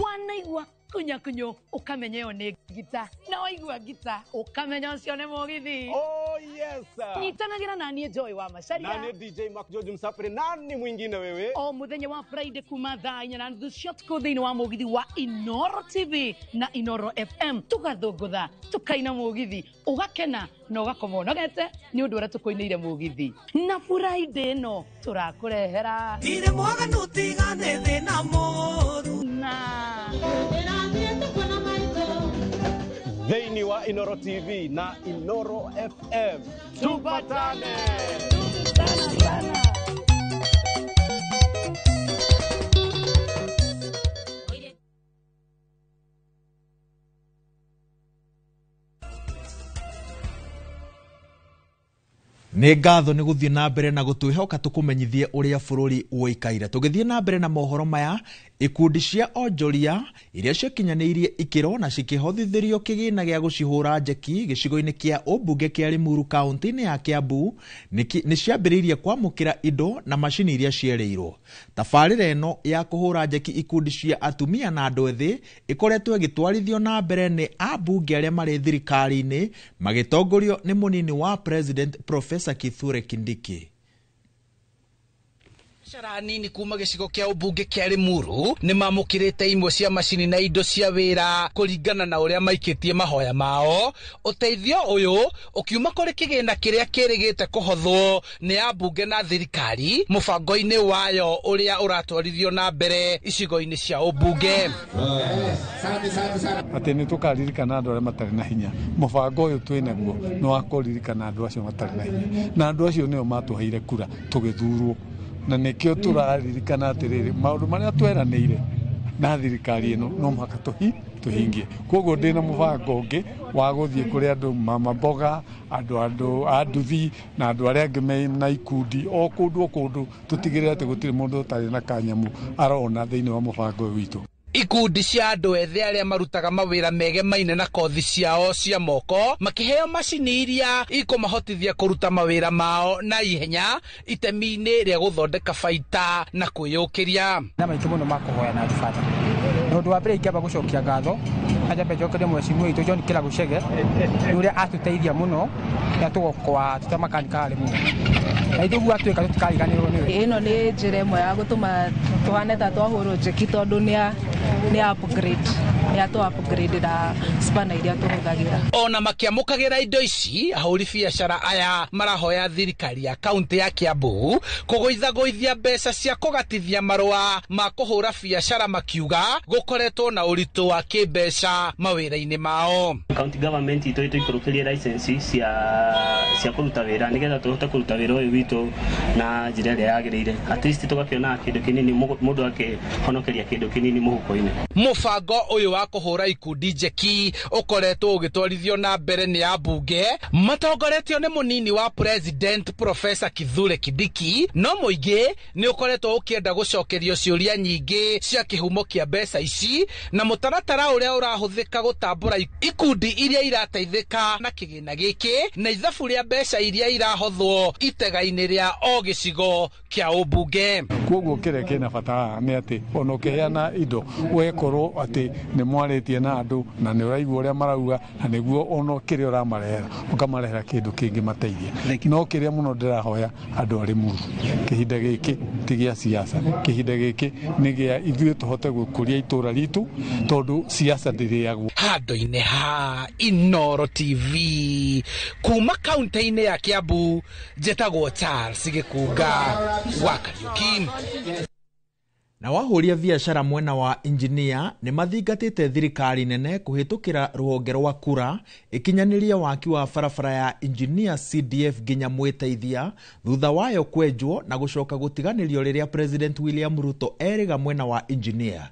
Wanaigua kunyakunyo ukamenya yo ni gita na waigua gita ukamenya ucio ni mugithi. Oh yes sir. Nyitanagira nani Joy wa Macharia. Nani DJ Mark George Msapre, nani mwingine wewe? O muthenya wa Friday kuma thaa 4 na nuthu cia tuko thiini wa mugithi wa Inoro TV na Inoro FM tugathungutha tukaina mugithi ugakena no gakoma nogete ni undu ura tukoineire mugithi na Friday no turakurehera ire mwaga nutigane thina moru na Thiini wa Inoro TV na Inoro FM tupatane. Nĩ ngatho nĩ gũthiĩ na mbere na gũtwĩhoka tũkũmenyithie ũrĩa bũrũri ũikaire. Tũgĩthiĩ na mbere na mohoro maya, ikundi cia onjoria iria ciakinyanĩirie ikĩro na cikĩhothithĩrio kĩgĩna gĩa gũcihũra njeki gĩcigo-inĩ kĩa ũmbunge kĩa Limuru kaunti-inĩ ya Kiambu nĩ ciambĩrĩirie kwamũkĩra indo na macini iria cierĩirwo. Tabarĩra ĩno ya kũhũra njeki ikundi cia atumia na andũ ethĩ ĩkoretwo ĩgĩtwarithio na mbere nĩ ambunge arĩa marĩ thirikari-inĩ magĩtongorio nĩ mũnini wa President Professor Kithure Kindiki. Biashara nini kuma gĩcigo kĩa ũmbunge kĩa Limuru nĩ mamũkĩrĩte imwe cia macini na indo cia wĩra kũringana na ũrĩa maikĩtie mahoya mao. Ũteithio ũyũ ũkiuma kũrĩ kĩgĩna kĩrĩa kĩrĩgĩte kũhothwo nĩ ambunge na thirikari mũbango-inĩ wayo ũrĩa ũratwarithio na mbere icigo-inĩ cia ũmbunge. Atĩ nĩ tũkaririkana andũ arĩa matarĩ na hinya. Mũbango ũyũ twĩ naguo nĩ wa kũririkana andũ acio matarĩ na hinya, na andũ acio nĩo matũheire kura tũgĩthurwo, na nĩkĩo tũraririkana atĩrĩrĩ maũndũ marĩa tweranĩire na thirikari ĩno no mũhaka tũhingie. Koguo ndĩna mũbango ũngĩ wa gũthiĩ kũrĩ andũ mama mboga, andũ a nduthi na andũ arĩa angĩ mena ikundi o kũndũ tũtigĩrĩre atĩ gũtirĩ mũndũ ũtarĩ na kanyamu arona thĩinĩ wa mũbango ũyũ witũ. Ikundi cia andũ ethĩ arĩa marutaga mawĩra megemaine na kothi ciao cia moko makĩheo macini iria ikũmahotithia kũruta mawĩra mao na ihenya itemi-inĩ rĩa gũthondeka baita na kwĩyũkĩria. Na maitũ mũno makũhoya na thibata. Ũndũ wa mbere ingĩamba gũcokia ngatho ajambe njokerie mwecimu witũ John Kĩragu Chege ũrĩa atũteithia mũno na tũgokwa tũtamakanika harĩ mũno. Na ithuĩ atuĩka tũtikariganĩrwo nĩwe. Ĩno nĩ njĩra ĩmwe ya gũtũma tũhane ta twahũrwo njeki tondũ nĩ upgrade na spana iria tũhũthagĩra. Ona makĩamũkagĩra indo ici ahũri biacara aya marahoya thirikari ya kaunti ya Kiambu kũgũithagũithia mbeca cia kũgatithia marũa ma kũhũra biacara makiuga gũkoretwo na ũritũ wa kĩmbeca mawĩra-inĩ mao. County government itũ ikũrũkĩrie license cia kũruta wĩra nĩgetha tũhote kũruta wĩra ũyũ witũ na njĩra ĩrĩa yagĩrĩire. At least tũgakĩona kĩndũ kĩnini, mũndũ akĩhonokeria kĩndũ kĩnini mũhuko-inĩ. Mũbango ũyũ wa kũhũra ikundi njeki ũkoretwo ũgĩtwarithio na mbere nĩ ambunge matongoretio nĩ mũnini wa President Professor Kithure Kindiki, no mũingĩ nĩ ũkoretwo ũkĩenda gũcokerio ciũria nyingĩ cia kĩhumo kĩa mbeca ici na mũtaratara ũrĩa ũrahũthĩka gũtambũra ikundi iria irateithĩka na kĩgĩna gĩkĩ na ithabu rĩa mbeca iria irahothwo itega-inĩ rĩa o gĩcigo kĩa ũmbunge. Koguo kĩrĩa kĩna bata nĩ atĩ ona ũkĩheana indo wekorwo atĩ nĩ mwarĩtie na andũ na nĩ ũraigua ũrĩa marauga na nĩguo ona kĩrĩa ũramarehera ũkamarehera kĩndũ kĩngĩ mateithia. No kĩrĩa mũno ndĩrahoya andũ arĩ Limuru, kĩhinda gĩkĩ ti gĩa siasa, kĩhinda gĩkĩ nĩ gĩa ithuĩ tũhote gũkũria itũra ritũ tondũ siasa ndĩrĩagwo. Handũ-inĩ ha Inoro TV kuma kaunti-inĩ ya Kiambu njĩtagwo Charles Gĩkunga wa Kariuki. Na wahũria biacara mwena wa injinia nĩ mathingatĩte thirikari nene kũhĩtũkĩra rũhonge rwa kura ikinyanĩria waki wa barabara ya Engineer CDF nginya Mwĩteithia thutha wayo kwenjwo na gũcoka gũtiganĩrio rĩrĩa President William Ruto erĩga mwena wa Engineer.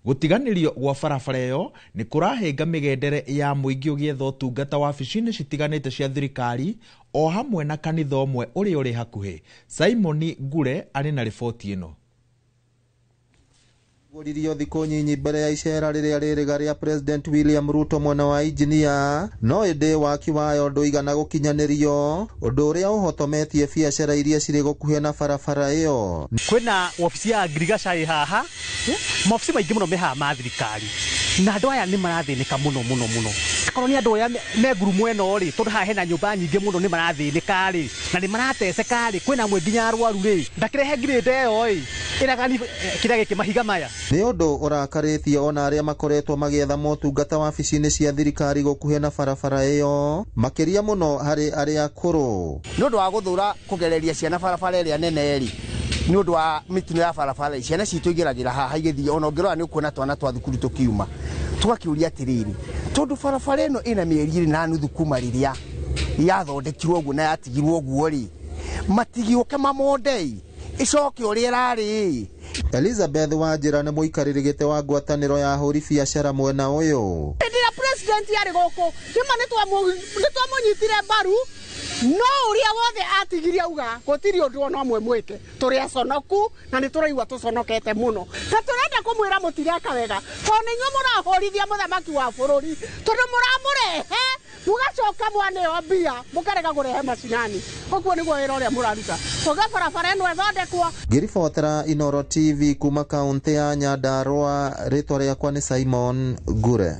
Gũtiganĩrio gwa barabara ĩyo nĩ kũrahenga mĩgendere ya mũingĩ ũgĩetha ũtungata wabici-inĩ citiganĩte cia thirikari o hamwe na kanitha ũmwe ũrĩa ũrĩ hakuhĩ. Simon Ngure arĩ na riboti ĩno. Gũririo thikũ nyinyi mbere ya icera rĩrĩa rĩrĩga rĩa President William Ruto mwena wa injinia, no ĩndĩ waki wayo ndũigana gũkinyanĩrio, ũndũ ũrĩa ũhotometie biacara iria cirĩ gũkuhĩ na barabara ĩyo. Kwĩna ofici ya ngirigaca ĩ haha, maofici maingĩ mũno me haha ma thirikari, na andũ aya nĩ marathĩnĩka mũno. Korwo nĩ andũ aya me ngurumo ĩno rĩ, tondũ haha hena nyũmba nyingĩ mũno nĩ marathĩnĩka rĩ, na nĩ marateceka rĩ, kwĩna amwe nginya arwaru rĩ, ndakĩrehe ngirĩnda ĩyo ĩ, ĩragani kĩrĩa gĩkĩ mahiga maya. Nĩ ũndũ ũrakarĩtie ona arĩa makoretwo magĩetha motungata wabici-inĩ cia thirikari gũkuhĩ na barabara ĩyo, makĩria mũno harĩ arĩa akũrũ. Nĩ ũndũ wa gũthũra kũgereria ciana barabara ĩrĩa nene rĩ, nĩ ũndũ wa mĩtino ya barabara, ciana citũ igĩragĩra haha igĩthiĩ, ona ũngĩrora nĩ ũkuona twana twa thukuru tũkiuma. Tũgakĩũria atĩrĩrĩ, tondũ barabara ĩno ĩna mĩeri 2.5 kuma rĩrĩa yathondekirwo ũguo na yatigirwo ũguo rĩ, matigiũke mamondei icoke ũrĩa ĩrarĩ. Elizabeth Wanjĩra nĩ mũikarĩri gĩtĩ wa ngwatanĩro ya ahũri biacara mwena ũyũ. Rĩrĩa president yarĩ gũkũ, nĩma nĩtwamũnyitire mbaru, no ũrĩa wothe atigirie auga gũtirĩ ũndũ ona ũmwe mwĩke. Tũrĩ aconoku na nĩ tũraigua tũconokete mũno. Na tũrenda kũmwĩra mũtireka wega, tondũ nĩ inyuĩ mũrahũrithia mũthamaki wa bũrũri, tondũ mũramũrehe mugacoka mwaneyo mbia mũkarega kũrehe macinani. Ũguo nĩguo wĩra ũrĩa mũraruta. Tũge barabara ĩno ĩthondekwo. Ngĩribotera Inoro TV kuma kaũntĩ ya Nyandarua, rĩtwa rĩakwa nĩ Simon Ngure.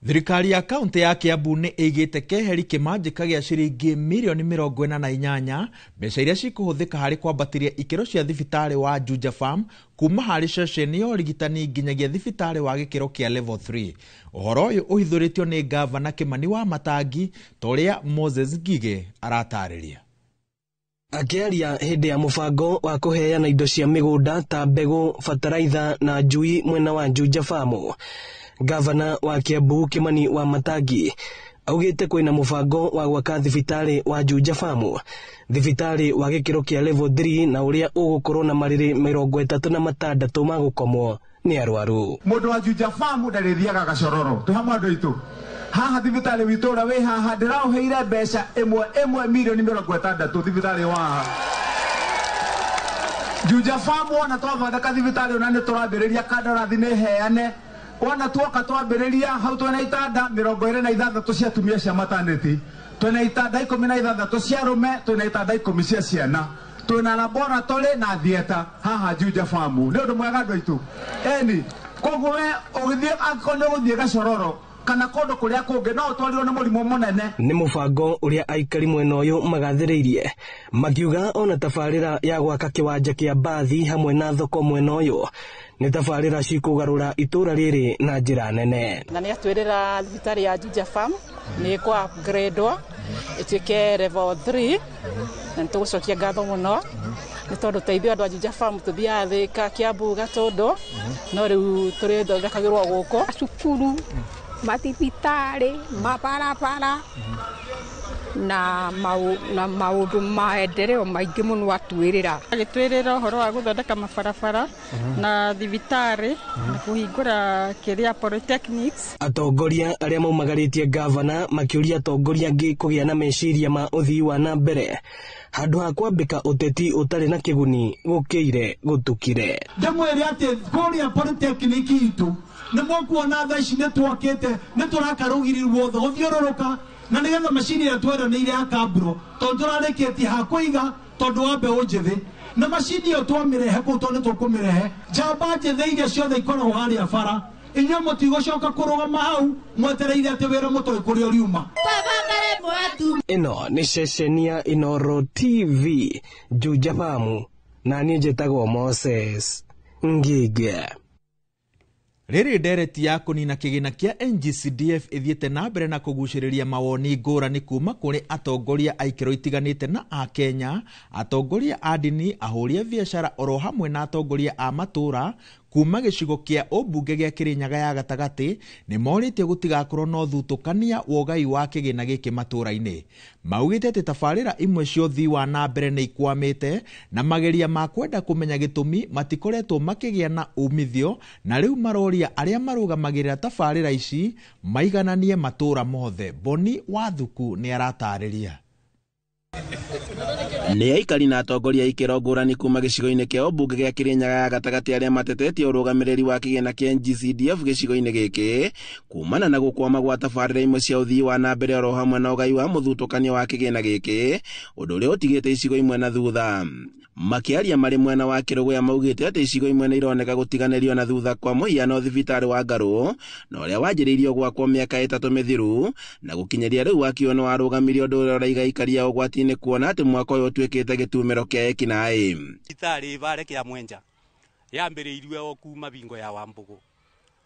Thirikari ya kaunti ya Kiambu nĩ ĩigĩte keheri kĩmanjĩka gĩa ciringi mirioni 48, mbeca iria cikũhũthĩka harĩ kwambatĩria ikĩro cia thibitarĩ wa Juja Farm kuma harĩ ceceni ya ũrigitani nginyagia thibitarĩ wa gĩkĩro kĩa level 3. Ũhoro ũyũ ũhithũrĩtio nĩ gavana Kĩmani wa Matangi, torĩa Moses Ngige aratarĩria. Akĩaria hĩndĩ ya mũbango wa kũheana indo cia mĩgũnda ta mbegũ, bataraitha na njui mwena wa Juja Farm, gavana wa Kiambu Kĩmani wa Matangi augĩte kwĩna mũbango wa gwaka thibitarĩ wa Juja Farm, thibitarĩ wa gĩkĩro kĩa level 3 na ũrĩa ũgũkorwo na marĩrĩ 36 ma gũkomwo nĩ arwaru. Mũndũ wa Juja Farm ndarĩthiaga gacororo, tũ hamwe andũ aitũ. Haha thibitarĩ witũ ũrĩa wĩ haha ndĩraũheire mbeca ĩmwe mirioni 60 thibitarĩ wa haha. Juja Farm ona twathondeka thibitarĩ ona nĩ tũrambĩrĩria kandarathi nĩ heane. Ona tuoka twambĩrĩria hau twĩna itanda 26 cia atumia cia maternity, twĩna itanda 16 cia arũme, twĩna itanda 10 cia ciana, twĩna laboratory na theater haha Juja Farm. Nĩ ũndũ mwega andũ aitũ. Eni, koguo we ũgĩthiĩ akone gũthiĩ gacororo kana kũndũ kũrĩa kũngĩ no ũtwarirwo nĩ mũrimũ mũnene. Nĩ mũbango ũrĩa aikari mwena ũyũ magathĩrĩirie, makiuga ona tabarĩra ya gwaka kĩwanja kĩa mbathi hamwe na thoko mwena ũyũ nĩ tabarĩra cikũgarũra itũra rĩrĩ na njĩra nene. Na nĩ atwĩrĩra thibitarĩ ya Juja Farm nĩ kwa upgrade ĩtuĩke level 3, na nĩ tũgũcokia ngatho mũno nĩ tondũ teithio andũ a Juja Farm tũthiaga Thĩka, Kiambu, Gatũndũ, no rĩu tũrĩthondekagĩrwo gũkũ. Cukuru, mathibitarĩ, mabarabara na maũndũ maendeleo maingĩ mũno atwĩrĩra. Agĩtwĩrĩra ũhoro wa gũthondeka mabarabara na thibitarĩ na kũhingũra kĩrĩa polytechnics. Atongoria arĩa maumagarĩtie gavana makĩũria atongoria angĩ kũgĩa na meciria ma ũthii wa na mbere handũ ha kwambĩka ũteti ũtarĩ na kĩguni gũkĩire gũtukire. Ndĩmwĩre atĩ kũrĩa polytechnic itũ nĩ mũkuona thaa ici nĩ twakĩte, nĩ tũrakarũgĩrirwo thĩ gũthiũrũrũka na nĩgetha macini ĩrĩa tweranĩire ya Kamburo tondũ tũrarĩkĩtie ha kũiga tondũ wa mbeũ njĩthĩ, na macini ĩyo twamĩrehe kũu tondũ nĩ tũkũmĩrehe njamba njĩthĩ iria ciothe ikoragwo harĩa bara, inyuĩ mũtigũcoka kũrũgama hau mwetereire atĩ wĩra mũtoĩ kũrĩa ũriuma. Ĩno nĩ ceceni ya Inoro TV Juja Farm, na niĩ njĩtagwo Moses Ngige. Rĩrĩ ndereti ya kũnina kĩgĩna kĩa NGCDF ĩthiĩte na mbere na kũgucĩrĩria mawoni ngũrani kuma kũrĩ atongoria a ikĩro itiganĩte na a Kenya, atongoria a ndini, ahũri a biacara oro hamwe na atongoria a matũra kuma gĩcigo kĩa ũmbunge gĩa Kĩrĩnyaga ya gatagatĩ nĩ morĩtie gũtigakorwo na ũthutũkania wa ũgai wa kĩgĩna gĩkĩ matũra-inĩ. Maugĩte atĩ tabarĩra imwe cia ũthii wa na mbere nĩ ikwamĩte na mageria ma kwenda kũmenya gĩtũmi matikoretwo makĩgĩa na umithio, na rĩu maroria arĩa marũgamagĩrĩra tabarĩra ici maigananie matũra mothe. Boni Wathuku nĩ aratarĩria. Nĩ aikari na atongoria ikĩro ngũrani kuma gĩcigo-inĩ kĩa ũmbunge gĩa Kirinyaga ya gatagatĩ arĩa matetetie ũrũgamĩrĩri wa kĩgĩna kĩa NGCDF gĩcigo-inĩ gĩkĩ kumana na gũkwama gwa tabarĩra imwe cia ũthii wa na mbere oro hamwe na ũgai wa mũthutũkanio wa kĩgĩna gĩkĩ, ũndũ ũrĩa ũtigĩte icigo imwe na thutha. Makĩaria marĩ mwena wa Kĩrũgũya maugĩte atĩ icigo imwe nĩ ironeka gũtiganĩrio na thutha kwa mũhiano thibitarĩ wa Ngarũ na ũrĩa wanjĩrĩirio gwakwo mĩaka 3 mĩthiru na gũkinyĩria rĩu wakĩona warũgamirio ũndũ ũrĩa ũraiga aikari a ũgwati-inĩ kuona atĩ mwaka ũyũ ũtuĩkĩte gĩtumĩro kĩa ekinaĩ. Thibitarĩ bare kĩa Mwenja yambĩrĩirio o kuma bingo ya Wambũgũ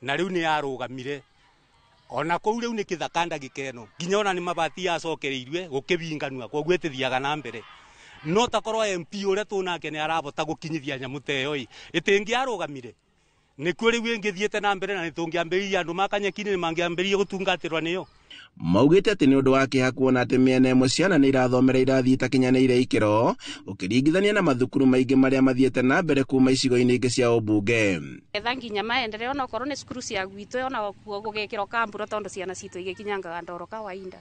na rĩu nĩ yarũgamire ona kũu rĩu nĩ kĩthaka ndagĩka ĩno nginya ona nĩ mabati yacokereirie gũkĩbinganua koguo ĩtĩthiaga na mbere no takorwo MP ũrĩa tũnake nĩ arabota gũkinyithia nyamũ ta ĩyo ĩtĩngĩarũgamire nĩkuo rĩu ĩngĩthiĩte na mbere na nĩtũngĩambĩrĩria andũ makanyeki-inĩ mangĩambĩrĩria gũtungatĩrwo nĩyo. Maugĩte atĩ nĩ ũndũ wa kĩeha kuona atĩ mĩena ĩmwe ciana nĩ irathomera irathi itakinyanĩire ikĩro ũkĩringithania na mathukuru maingĩ marĩa mathiĩte na mbere kuma icigo-inĩ ingĩ cia ũmbunge. Etha nginya maendeleo na okorwo nĩ cukuru cia gwitũ ona gũgĩkĩrwo kambura tondũ ciana citũ igĩkinyangaga ndoro kawaida.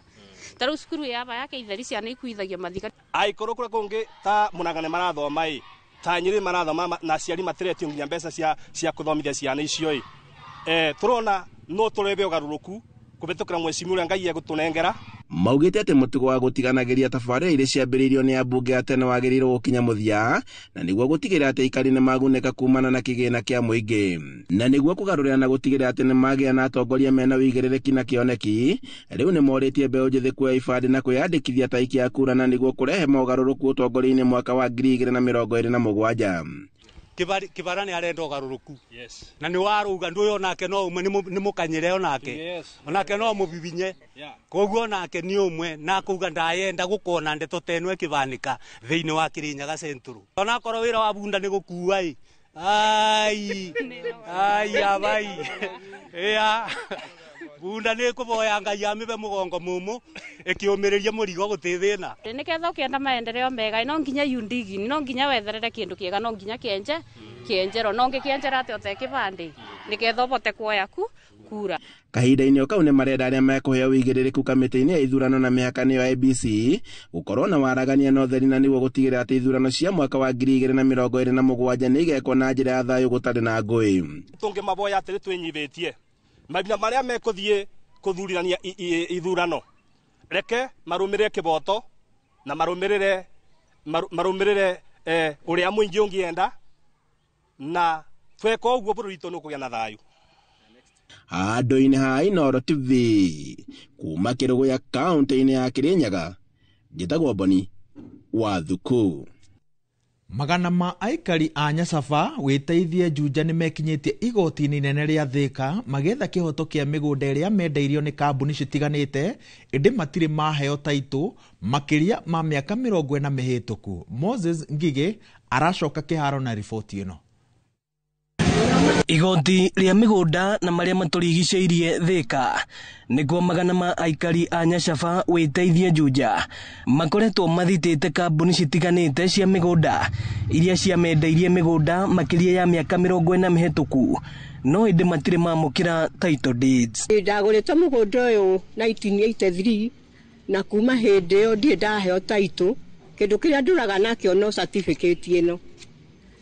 Tarĩu cukuru yaba yake itheri ciana ikuithagia mathika. Aikoro kũrĩa kũngĩ ta Mũnagane marathoma ta Nyĩrĩ marathoma na aciari matiretio nginya mbeca cia kũthomithia ciana icio turona no tũrebe ũgarũrũku kũbĩtũkĩra mwecimu ũrĩa Ngai egũtũnengera. Maugĩte atĩ mũtugo wa gũtiganagĩria tabarĩra iria ciambĩrĩirio nĩ ambunge a tene wagĩrĩirwo gũkinya mũthia na nĩguo gũtigĩrĩra atĩ aikari nĩ magunĩka kumana na kĩgĩna kĩa mũingĩ na nĩguo kũgarũrĩra na gũtigĩrĩra atĩ nĩ magĩa na atongoria mena wĩigĩrĩrĩki na kĩoneki. Rĩu nĩ morĩtie mbeũ njĩthĩ kuoya ibandĩ na kwĩyandĩkithia ta aikia a kura na nĩguo kũrehe mogarũrũku ũtongoria-inĩ mwaka wa 2027. Kĩbara nĩ arenda ũgarũrũku na nĩ warũga ndũĩ onake no ũmwe nĩ mũkanyĩre onake no mũbibinye koguo onake nĩ ũmwe na kũuga ndayenda gũkona ndeto teno ĩkĩbanĩka thĩinĩ wa Kirinyaga Central. Onakorwo wĩra wa bunda nĩ gũkua abai bunda nĩ kũboya Ngai amĩbe mũgongo mũmũ ĩkĩũmĩrĩria mũrigo gũtĩthĩna. Nĩketha ũkĩenda maendeleo mega no nginya yundigi no nginya wetherere kĩndũ kĩega no nginya kĩenjero no ngĩkĩenjera atĩ ũtekĩbandĩ nĩketha ũbote kuoya kura. Kahinda-inĩ kau nĩ marenda arĩa mekũheo wĩigĩrĩrĩku kamĩtĩ-inĩ ya ithurano na mĩhaka-inĩ ya IEBC gũkorwo na waragania na ũtheri na nĩguo gũtigĩrĩra atĩ ithurano cia mwaka wa 2027 nĩ igekwo na njĩra ya thayũ gũtarĩ na ngũĩ. Tũngĩmaboya atĩ twĩnyivĩtie mabina marĩa mekũthiĩ kũthurania ithurano reke marũmĩrĩre kĩboto na marũmĩrĩre ũrĩa mũingĩ ũngĩenda na tweka ũguo bũrũri witũ nĩ ũkũgĩa na thayũ. Handũ-inĩ ha Inooro TV kuma Kĩrũgũya kaũntĩ-inĩ ya Kirinyaga njĩtagwo Boni wa Thuku. Magana ma aikari a Nyacaba wĩteithie Juja nĩ mekinyĩtie igoti-inĩ inene rĩa Thĩka magetha kĩhoto kĩa mĩgũnda ĩrĩa mendeirio nĩ kambuni citiganĩte ĩndĩ matirĩ maheo taitũ makĩria ma mĩaka 40 mĩhĩtũku. Moses Ngige aracoka kĩharo na riboti ĩno. Igoti rĩa mĩgũnda na marĩa matũrigicĩirie Thĩka nĩguo magana ma aikari a Nyacaba wĩteithie Juja makoretwo mathitĩte kambuni citiganĩte cia mĩgũnda iria ciamendeirie mĩgũnda makĩria ya mĩaka 40 mĩhĩtũku no ĩndĩ matirĩ mamũkĩra title deeds. Ndagũrĩte mũgũnda ũyũ 1983 na kuma hĩndĩ ĩyo ndirĩ ndaheo title. Kĩndũ kĩrĩa ndũraga nakĩo no certificate ĩno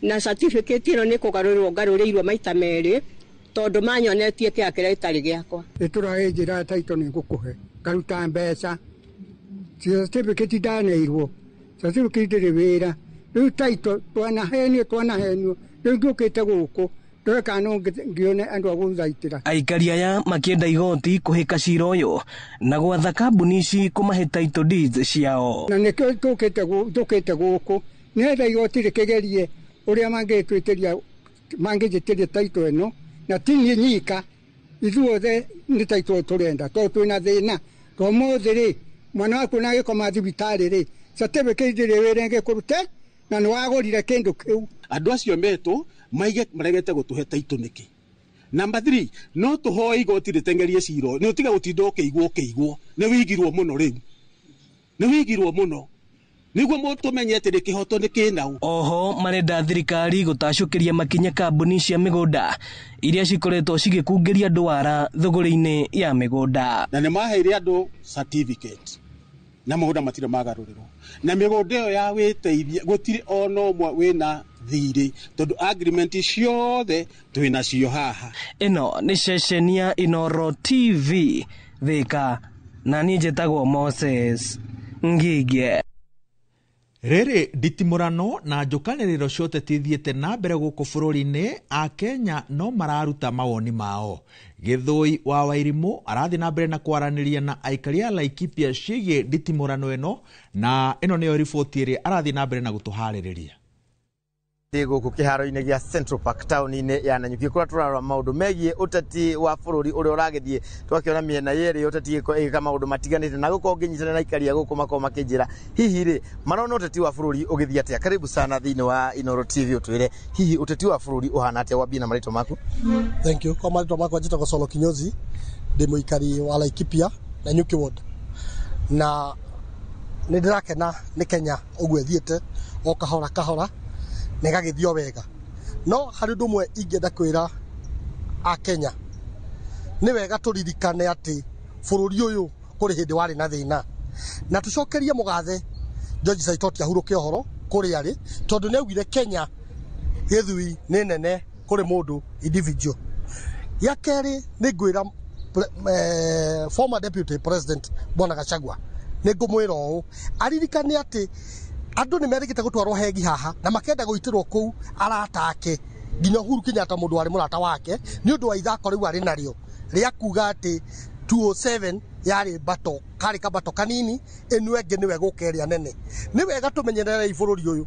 na certificate ĩno nĩ kũgarũrĩirwo maita merĩ tondũ manyonetie kĩrĩa gĩtarĩ gĩakwa. Nĩtũrahe njĩra taito nĩ ngũkũhe ngaruta mbeca certificate ndaneirwo certificate ndĩrĩ wĩra rĩu taito twanahenio rĩu ngĩũkĩte gũkũ ndoreka no ngĩone andũ a gũthaitĩra. Aikari aya makĩenda igoti kũhĩka cira ũyũ na gwatha kambuni ici kũmahe title deeds ciao. Na nĩkĩo tũkĩte gũkũ nĩgetha igoti rĩkĩgerie ũrĩa mangĩjĩtĩria taito ĩno na tini nyika ithuothe nĩ taito tũrenda tondũ twĩna thĩna ũmũthĩ mwana waku na gĩkoma thibitarĩ certificate ndĩrĩ wĩra ngĩkũrute na nĩ wagũrire kĩndũ kĩu. Andũ acio metũ maregete gũtũhe taito nĩkĩ. Number 3 no tũhoe igoti rĩtengerie cira nĩ ũtiga gũtinda ũkĩigwo nĩ wĩigirwo mũno rĩu nĩ wĩigirwo mũno nĩguo mũtũmenye atĩ kĩhoto nĩ kĩnaũ. Oho marenda thirikari gũtacũkĩria makinya kambuni cia mĩgũnda iria cikoretwo cigĩkungĩria andũ wara thũgũrĩ-inĩ ya mĩgũnda. Na nĩ maheire andũ certificate na mũgũnda matirĩ magarũrĩrwo na mĩgũnda ĩyo ya wĩteithia gũtirĩ ona ũmwe wĩna thirĩ tondũ agreement ciothe twĩnacio haha. Ĩno nĩ ceceni ya Inoro TV Thika na niĩ njĩtagwo Moses Ngige. Rĩrĩ nditimũrano na njũkanĩrĩro ciothe tithiĩte na mbere gũkũ bũrũri-inĩ, Akenya no mararuta mawoni mao. Gĩthũi wa Wairimũ arathi na mbere na kwaranĩria na aikari a Laikipia ciĩgiĩ nditimũrano ĩno, na ĩno nĩyo riboti ĩrĩa arathi na mbere na gũtũharĩrĩria. Gũkũ kĩharo-inĩ gĩa Central Park town-inĩ ya Nanyuki kũrĩa tũrarora maũndũ megiĩ ũteti wa bũrũri ũrĩa ũragĩthiĩ, twakĩona mĩena yerĩ ũteti ĩka maũndũ matiganĩte na gũkorwo ngĩnyitana na aikari a gũkũ makorwo makĩnjĩra hihi rĩ marona ũteti wa bũrũri ũgĩthiĩ atĩa. Karibu sana thĩinĩ wa Inoro TV, ũtwĩre hihi ũteti wa bũrũri ũhana atĩa, wambie na marĩtwa maku. Thank you. Kwa marĩtwa makwa njĩtagwo Solo Kinyozi, ndĩ mũikari wa Laikipia Nanyuki ward, na nĩ ndĩrakena nĩ Kenya ũguo ĩthiĩte o kahora kahora na ĩgagĩthio wega. No harĩ ũndũ ũmwe ingĩenda kwĩra Akenya, nĩ wega tũririkane atĩ bũrũri ũyũ kũrĩ hĩndĩ warĩ na thĩna, na tũcokerie mũgathe George Saitoti ahurũke ũhoro kũrĩa arĩ, tondũ nĩ augire Kenya gĩthui nĩ nene kũrĩ mũndũ individual. Ya kerĩ nĩ ngwĩra former deputy president Bwana Gachagua, nĩ ngũmwĩra ũũ aririkane atĩ andũ nĩ merĩgĩte gũtwarwo hegi haha na makenda gũitĩrwo kũu arata ake, nginya Uhuru Kenyatta mũndũ warĩ mũrata wake, nĩ ũndũ wa ithako rĩu arĩ narĩo rĩa kuga atĩ 207 yarĩ bato, karĩ kabato kanini, ĩno ĩngĩ nĩwe gũka ĩrĩa nene. Nĩ wega tũmenyerere bũrũri ũyũ.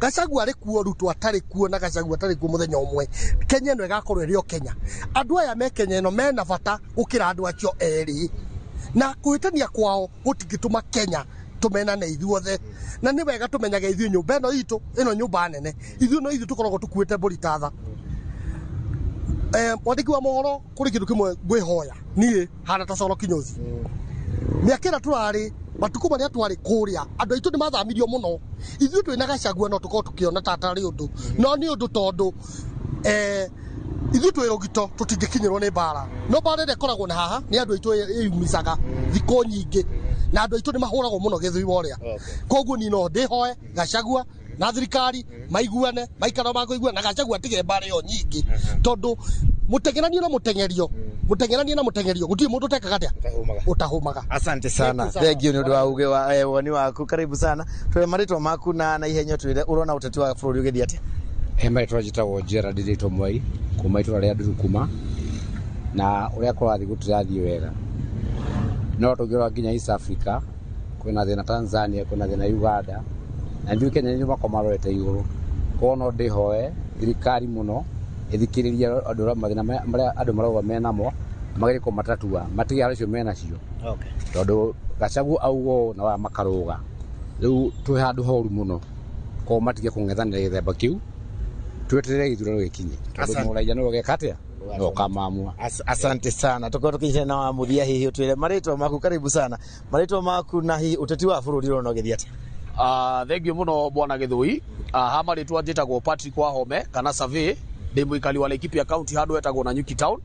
Gachagua arĩ kuo, Ruto atarĩ kuo na Gachagua atarĩ kuo mũthenya ũmwe, Kenya ĩno ĩgakorwo ĩrĩ o Kenya. Andũ aya me Kenya ĩno mena bata gũkĩra andũ acio erĩ, na kwĩtania kwao gũtingĩtũma Kenya tumenane ithuothe, na nĩ wega tũmenyage ithuĩ nyũmba ĩno itũ, ĩno nyũmba nene, ithuĩ no ithuĩ tũkoragwo tũkuĩte mbũri ta tha. Mwandĩki wa mohoro kũrĩ kĩndũ kĩmwe ngwĩhoya niĩ hana ta Solo Kinyozi, mĩaka ĩrĩa tũrarĩ matukũ marĩa twarĩ kũrĩa andũ aitũ nĩ mathamirio mũno, ithuĩ twĩna Gachagua no tũkorwo tũkĩona tatarĩ ũndũ, no nĩ ũndũ tondũ ithuĩ twĩ rũgito tũtingĩkinyĩrwo nĩ mbara, no mbara ĩrĩa ĩkoragwo na haha nĩ andũ aitũ ĩyumicaga thikũ nyingĩ, na andũ aitũ nĩ mahũragwo mũno gĩthũi worĩa. Koguo niĩ no ndĩhoe Gachagua na thirikari maiguane, maikaro ma kũigua na Gachagua atige mbara ĩyo nyingĩ, tondũ mũtengeranio na mũtengerio gũtirĩ mũndũ tekaga atĩa ũtahumaga. Asante sana, thank you nĩ ũndũ wa uge wa woni waku. Karibu sana, twĩ marĩtwa maku na ihenya twĩre ũrona ũteti wa bũrũri ũgĩthiĩ atĩa. Marĩtwa njĩtagwo Gerald Ndĩtũ Mwai kuma itũra rĩa Ndurukuma, na ũrĩa kũrathiĩ gũtirathiĩ wega, no tũngĩrora nginya East Africa kwĩna thĩna Tanzania, kwĩna thĩna Uganda, na njuĩ Kenya nĩ makomarorete igũrũ. Koguo no ndĩhoe thirikari mũno ĩthikĩrĩrie andũ mathĩna marĩa andũ marauga menamo, magerie kũmatatua matige harĩ cio menacio, tondũ Gachagua augo na makarũga rĩu twĩ handũ horu mũno, koguo matige kũng'ethanĩra gĩthemba kĩu, tweterere gĩthurano gĩkinye, tondũ mũraia no geka atĩa no kamamua. Asante sana, tũkorwo tũkinyite na wa mũthia hihi ũtwĩre marĩtwa maku. Karibu sana, marĩtwa maku na hihi ũteti wa bũrũri ũrona ũgĩthiĩ atĩa. Thengio mũno bwana Gĩthũi. Ha marĩtwa njĩtagwo Patrick Wahome kana Survey, ndĩ mũikari wa Laikipia County handũ hetagwo Nanyuki Town.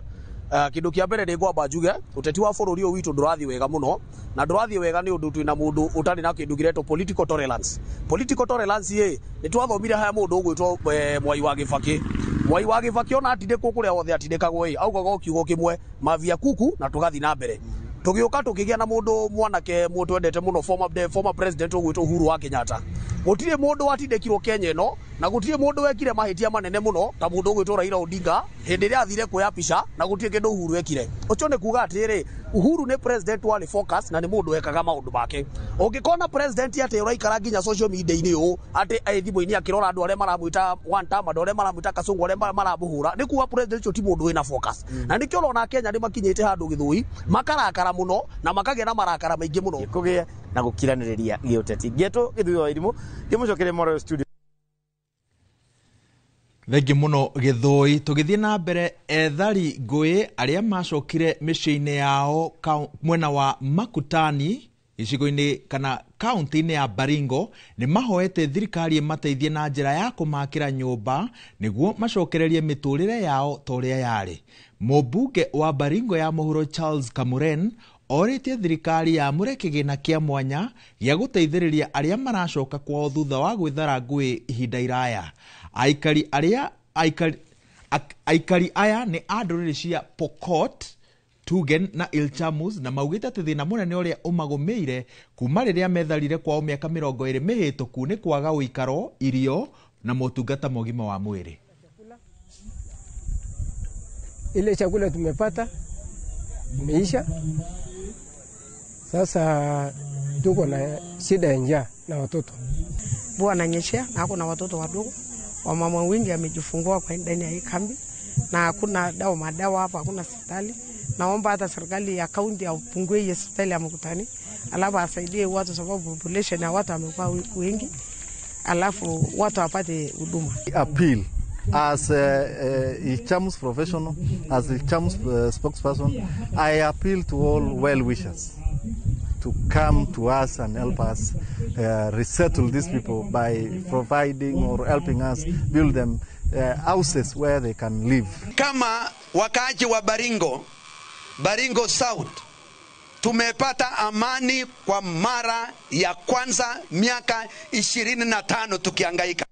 Kĩndũ kĩa mbere nĩ ngwamba njuge ũteti wa bũrũri ũyũ witũ ndũrathiĩ wega mũno, na ndũrathiĩ wega nĩ ũndũ twĩna mũndũ ũtarĩ na kĩndũ kĩretwo political tolerance. Political tolerance nĩ twathomire haya mũndũ ũgwĩtwo Mwai wa Gĩbakĩ. Mwai wa Gĩbakĩ ona atindĩkwo kũrĩa wothe atindĩkagwo augaga kiugo kĩmwe mavia kuku na tũgathi na mbere. Tũgĩũka tũkĩgĩa na mũndũ mwanake twendete mũno former president ũgwĩtwo Uhuru wa Kenyatta. Gũtirĩ mũndũ watindĩkirwo Kenya ĩno, na gũtirĩ mũndũ wekire mahĩtia manene mũno ta mũndũ ũgwĩtwo Raila Odinga hĩndĩ ĩrĩa athire kuoya picha, na gũtirĩ kĩndũ Uhuru wekire. Ũcio nĩ kuga atĩrĩ, Uhuru nĩ president warĩ focus na nĩ mũndũ wekaga maũndũ make. Ũngĩkona president atĩ ũraikara nginya social media-inĩ ũũ atĩ thimũ-inĩ akĩrora andũ arĩa maramwĩta one time, andũ arĩa maramwĩta Kasongo, arĩa maramũhũra, nĩ kuga president ũcio ti mũndũ wĩna focus. Na nĩkĩo ũrona Kenya nĩ makinyĩte handũ Gĩthũi makarakara mũno na makagĩa na marakara maingĩ mũno. Kũgĩa na gũkiranĩrĩria gĩũteti. Ngetwo Gĩthũi wa Irimũ, ngĩmũcokeria Moro studio. Thengi mũno Gĩthũi. Tũgĩthiĩ na mbere, ethari ngũĩ arĩa macokire mĩciĩ-inĩ yao mwena wa Makutani gĩcigo-inĩ kana kaunti-inĩ ya Baringo nĩ mahoete thirikari ĩmateithie na njĩra ya kũmakĩra nyũmba nĩguo macokererie mĩtũrĩre yao ta ũrĩa yarĩ. Mũmbunge wa Baringo ya mũhuro Charles Kamuren orĩtie thirikari yamũre kĩgĩna kĩa mwanya gĩa gũteithĩrĩria arĩa maracoka kwao thutha wa gwĩthara ngũĩ ihinda iraya. Aikari aya nĩ a ndũrĩrĩ cia Pokot, Tugen na Ilchamus na maugĩte atĩ thĩna mũnene ũrĩa ũmagũmĩire kuma rĩrĩa metharire kwao mĩaka 20 mĩhĩtũku nĩ kwaga ũikaro, irio na motungata mogima wa mwĩrĩ. Ile chakula tumepata imeisha. Sasa tuko na shida ya njaa na watoto. Mvua ananyeshea na kuna watoto wadogo. Wamama wengi wamejifungua kwa ndani ya hii kambi na hakuna madawa hapa, hakuna hospitali. Naomba hata serikali ya kaunti apungue hospitali ya Mkutani, alafu asaidie watu sababu population ya watu wamekuwa wengi, alafu watu wapate huduma. Appeal as Ilchamus professional, as Ilchamus spokesperson, I appeal to all well-wishers to come to us and help us resettle these people by providing or helping us build them houses where they can live. Kama wakaaji wa Baringo South, tumepata amani kwa mara ya kwanza miaka 25 tukihangaika.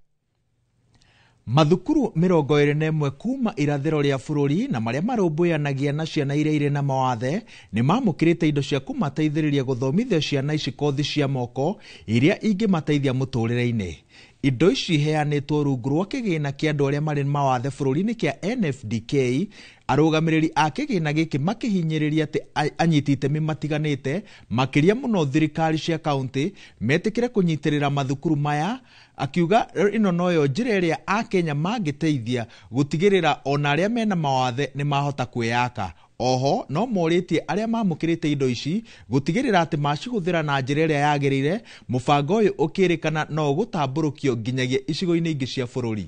Mathukuru 21 kuma irathĩro rĩa bũrũri na marĩa marũmbũyanagia na ciana iria irĩ na mawathe nĩ mamũkĩrĩte indo cia kũmateithĩrĩria gũthomithia ciana ici kothi cia moko iria ingĩmateithia mũtũrĩre-inĩ. Indo ici heanĩtwo rungu rwa kĩgĩna kĩa andũ arĩa marĩ mawathe bũrũri-inĩ kĩa NFDK. Arũgamĩrĩri a kĩgĩna gĩkĩ makĩhinyĩrĩria atĩ anyiti itemi matiganĩte makĩria mũno thirikari cia kaunti metĩkĩre kũnyitĩrĩra mathukuru maya, akiuga ĩno noyo njĩra ĩrĩa Akenya mangĩteithia gũtigĩrĩra ona arĩa mena mawathe nĩ mahota kwĩyaka. Oho no morĩtie arĩa mamũkĩrĩte indo ici gũtigĩrĩra atĩ macihũthĩra na njĩra ĩrĩa yagĩrĩire, mũbango ũyũ ũkĩrĩkana no gũtambũrũkio nginyagia icigo-inĩ ingĩ cia bũrũri.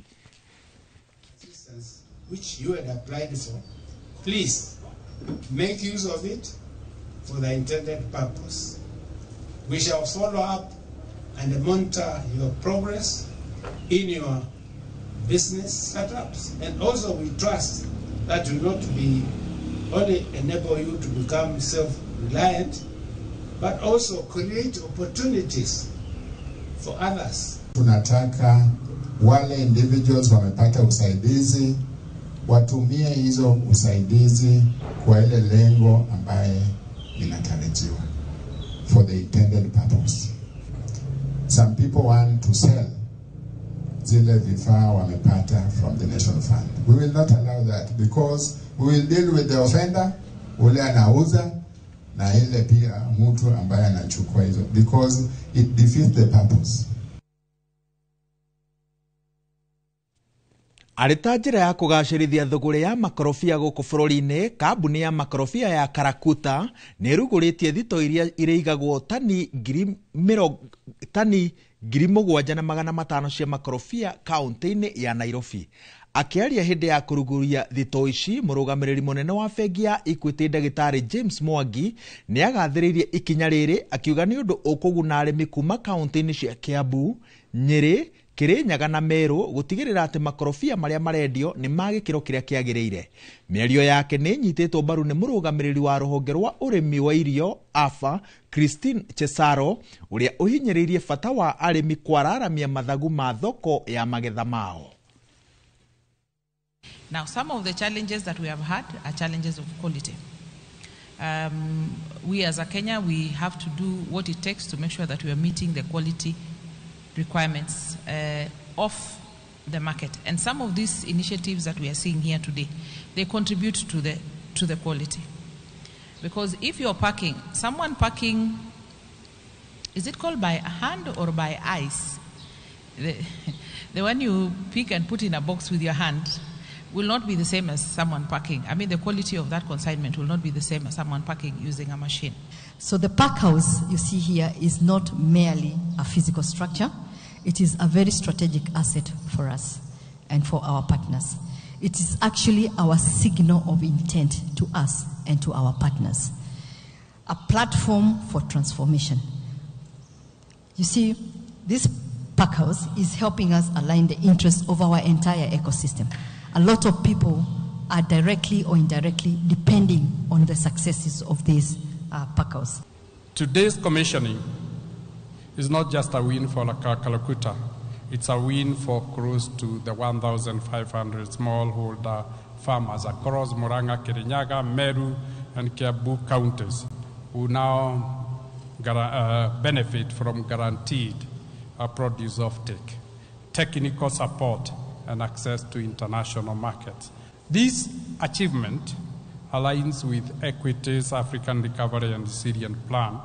Which you had applied for, please make use of it for the intended purpose. We shall follow up and monitor your progress in your business setups, and also we trust that will not be only enable you to become self-reliant, but also create opportunities for others. Tunataka wale individuals wamepata usaidizi watumie hizo usaidizi kwa ile lengo ambaye inatarajiwa, for the intended purpose. Some people want to sell zile vifaa wamepata from the national fund. We will not allow that, because we will deal with the offender, ule anauza na ile pia mtu ambaye anachukua hizo, because it defeats the purpose. Arĩ ta njĩra ya kũgacĩrithia thũgũrĩ ya makorobia gũkũ bũrũri-inĩ, kambuni ya makorobia ya Karakuta nĩ ĩrugũrĩtie thito iria irĩigagwo tani 7,500 cia makorobia kaunti-inĩ ya Nairobi. Akĩaria hĩndĩ ya kũrugũria thito ici, mũrũgamĩrĩri mũnene wa bengi ya Equity Ndagĩtarĩ James Mwangi nĩ agathĩrĩirie ikinya rĩrĩ, akiuga nĩ ũndũ ũkũguna arĩmi kuma kaunti-inĩ cia Kiambu, Nyeri, Kirinyaga na Meru gũtigĩrĩra atĩ makorobia marĩa marendio nĩ magĩkĩro kĩrĩa kĩagĩrĩire. Mĩario yake nĩ nyitĩtwo mbaru nĩ mũrũgamĩrĩri wa rũhonge rwa ũrĩmi wa irio AFA Christine Chesaro, ũrĩa ũhinyĩrĩirie bata wa arĩmi kwararamia mathagu ma thoko ya magetha mao. Now, some of the challenges that we have had are challenges of quality. We as a Kenya, we have to do what it takes to make sure that we are meeting the quality requirements of the market. And some of these initiatives that we are seeing here today, they contribute to the quality. Because if you're packing, someone packing, is it called by hand or by eyes? The one you pick and put in a box with your hand will not be the same as someone packing. I mean, the quality of that consignment will not be the same as someone packing using a machine. So the pack house you see here is not merely a physical structure. It is a very strategic asset for us and for our partners. It is actually our signal of intent to us and to our partners. A platform for transformation. You see, this pack house is helping us align the interests of our entire ecosystem. A lot of people are directly or indirectly depending on the successes of this pack-house. Today's commissioning is not just a win for Kalakuta. It's a win for close to the 1,500 smallholder farmers across Murang'a, Kirinyaga, Meru, and Kiambu counties who now benefit from guaranteed produce offtake, technical support, and access to international markets. This achievement aligns with Equity's African Recovery and Resilience Plan,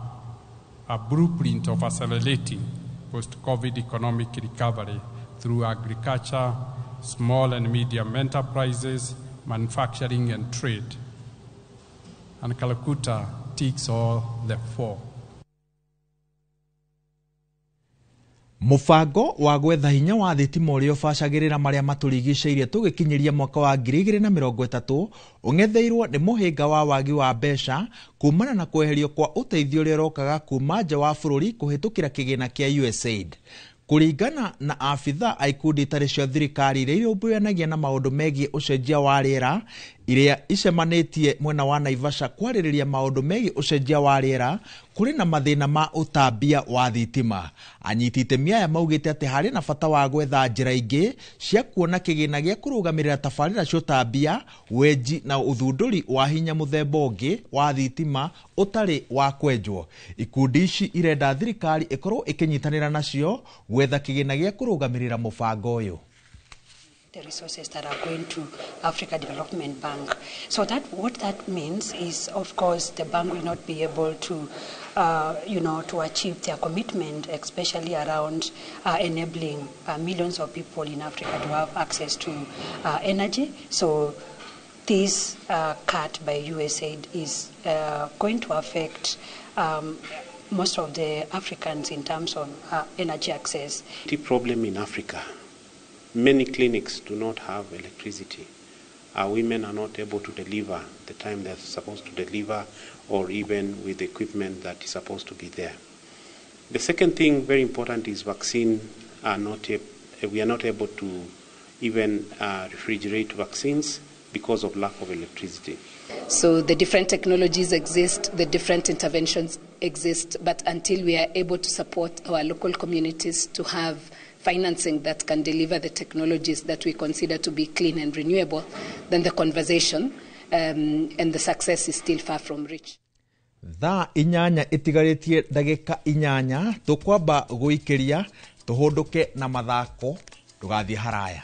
a blueprint of accelerating post-COVID economic recovery through agriculture, small and medium enterprises, manufacturing and trade. And Kalakuta ticks all the four. Mubango wa gwetha hinya wa thitima uria ubacagirira maria maturigiceirie tugikinyiria mwaka wa 2030 ungetheirwo ni muhinga wa wagi wa mbeca kumana na kweherio kwa uteithio uria rokaga kuma nja wa bururi kuhitukira kigina kia USAID. Kuringana na afitha aikundi itari cia thirikari iria irũmbũyanagia na maundu megie ucenjia wa riera iria icemanitie mwena wa Naivasha kwarĩrĩria maundu megie ucenjia wa riera kuri na mathina ma utambia wa thitima. Anyiti itemi aya maugite ati hari na bata wa gwetha njĩra ingĩ cia kuona kĩgĩna gĩa kũrũgamĩrĩra tabarĩra cia utambia, wenji na uthundũri wa hinya mũthemba ũngĩ wa thitima ũtarĩ wa kwenjwo. Ikundi ici irenda thirikari ikorwo ikinyitanĩra nacio gwetha kĩgĩna gĩa kũrũgamĩrĩra mũbango ũyũ. The resources that are going to Africa Development Bank. So what that means is, of course, the bank will not be able to, to achieve their commitment, especially around enabling millions of people in Africa to have access to energy. So this cut by USAID is going to affect most of the Africans in terms of energy access. The problem in Africa, many clinics do not have electricity. Our women are not able to deliver the time they're supposed to deliver, or even with the equipment that is supposed to be there. The second thing, very important, is vaccine are not. We are not able to even refrigerate vaccines because of lack of electricity. So the different technologies exist, the different interventions exist, but until we are able to support our local communities to have financing that can deliver the technologies that we consider to be clean and renewable, then the conversation and the success is still far from reach. Thaa inyanya itigaritie ndagika inyanya tukwamba guikiria tuhunduke na mathako tugathie haraya.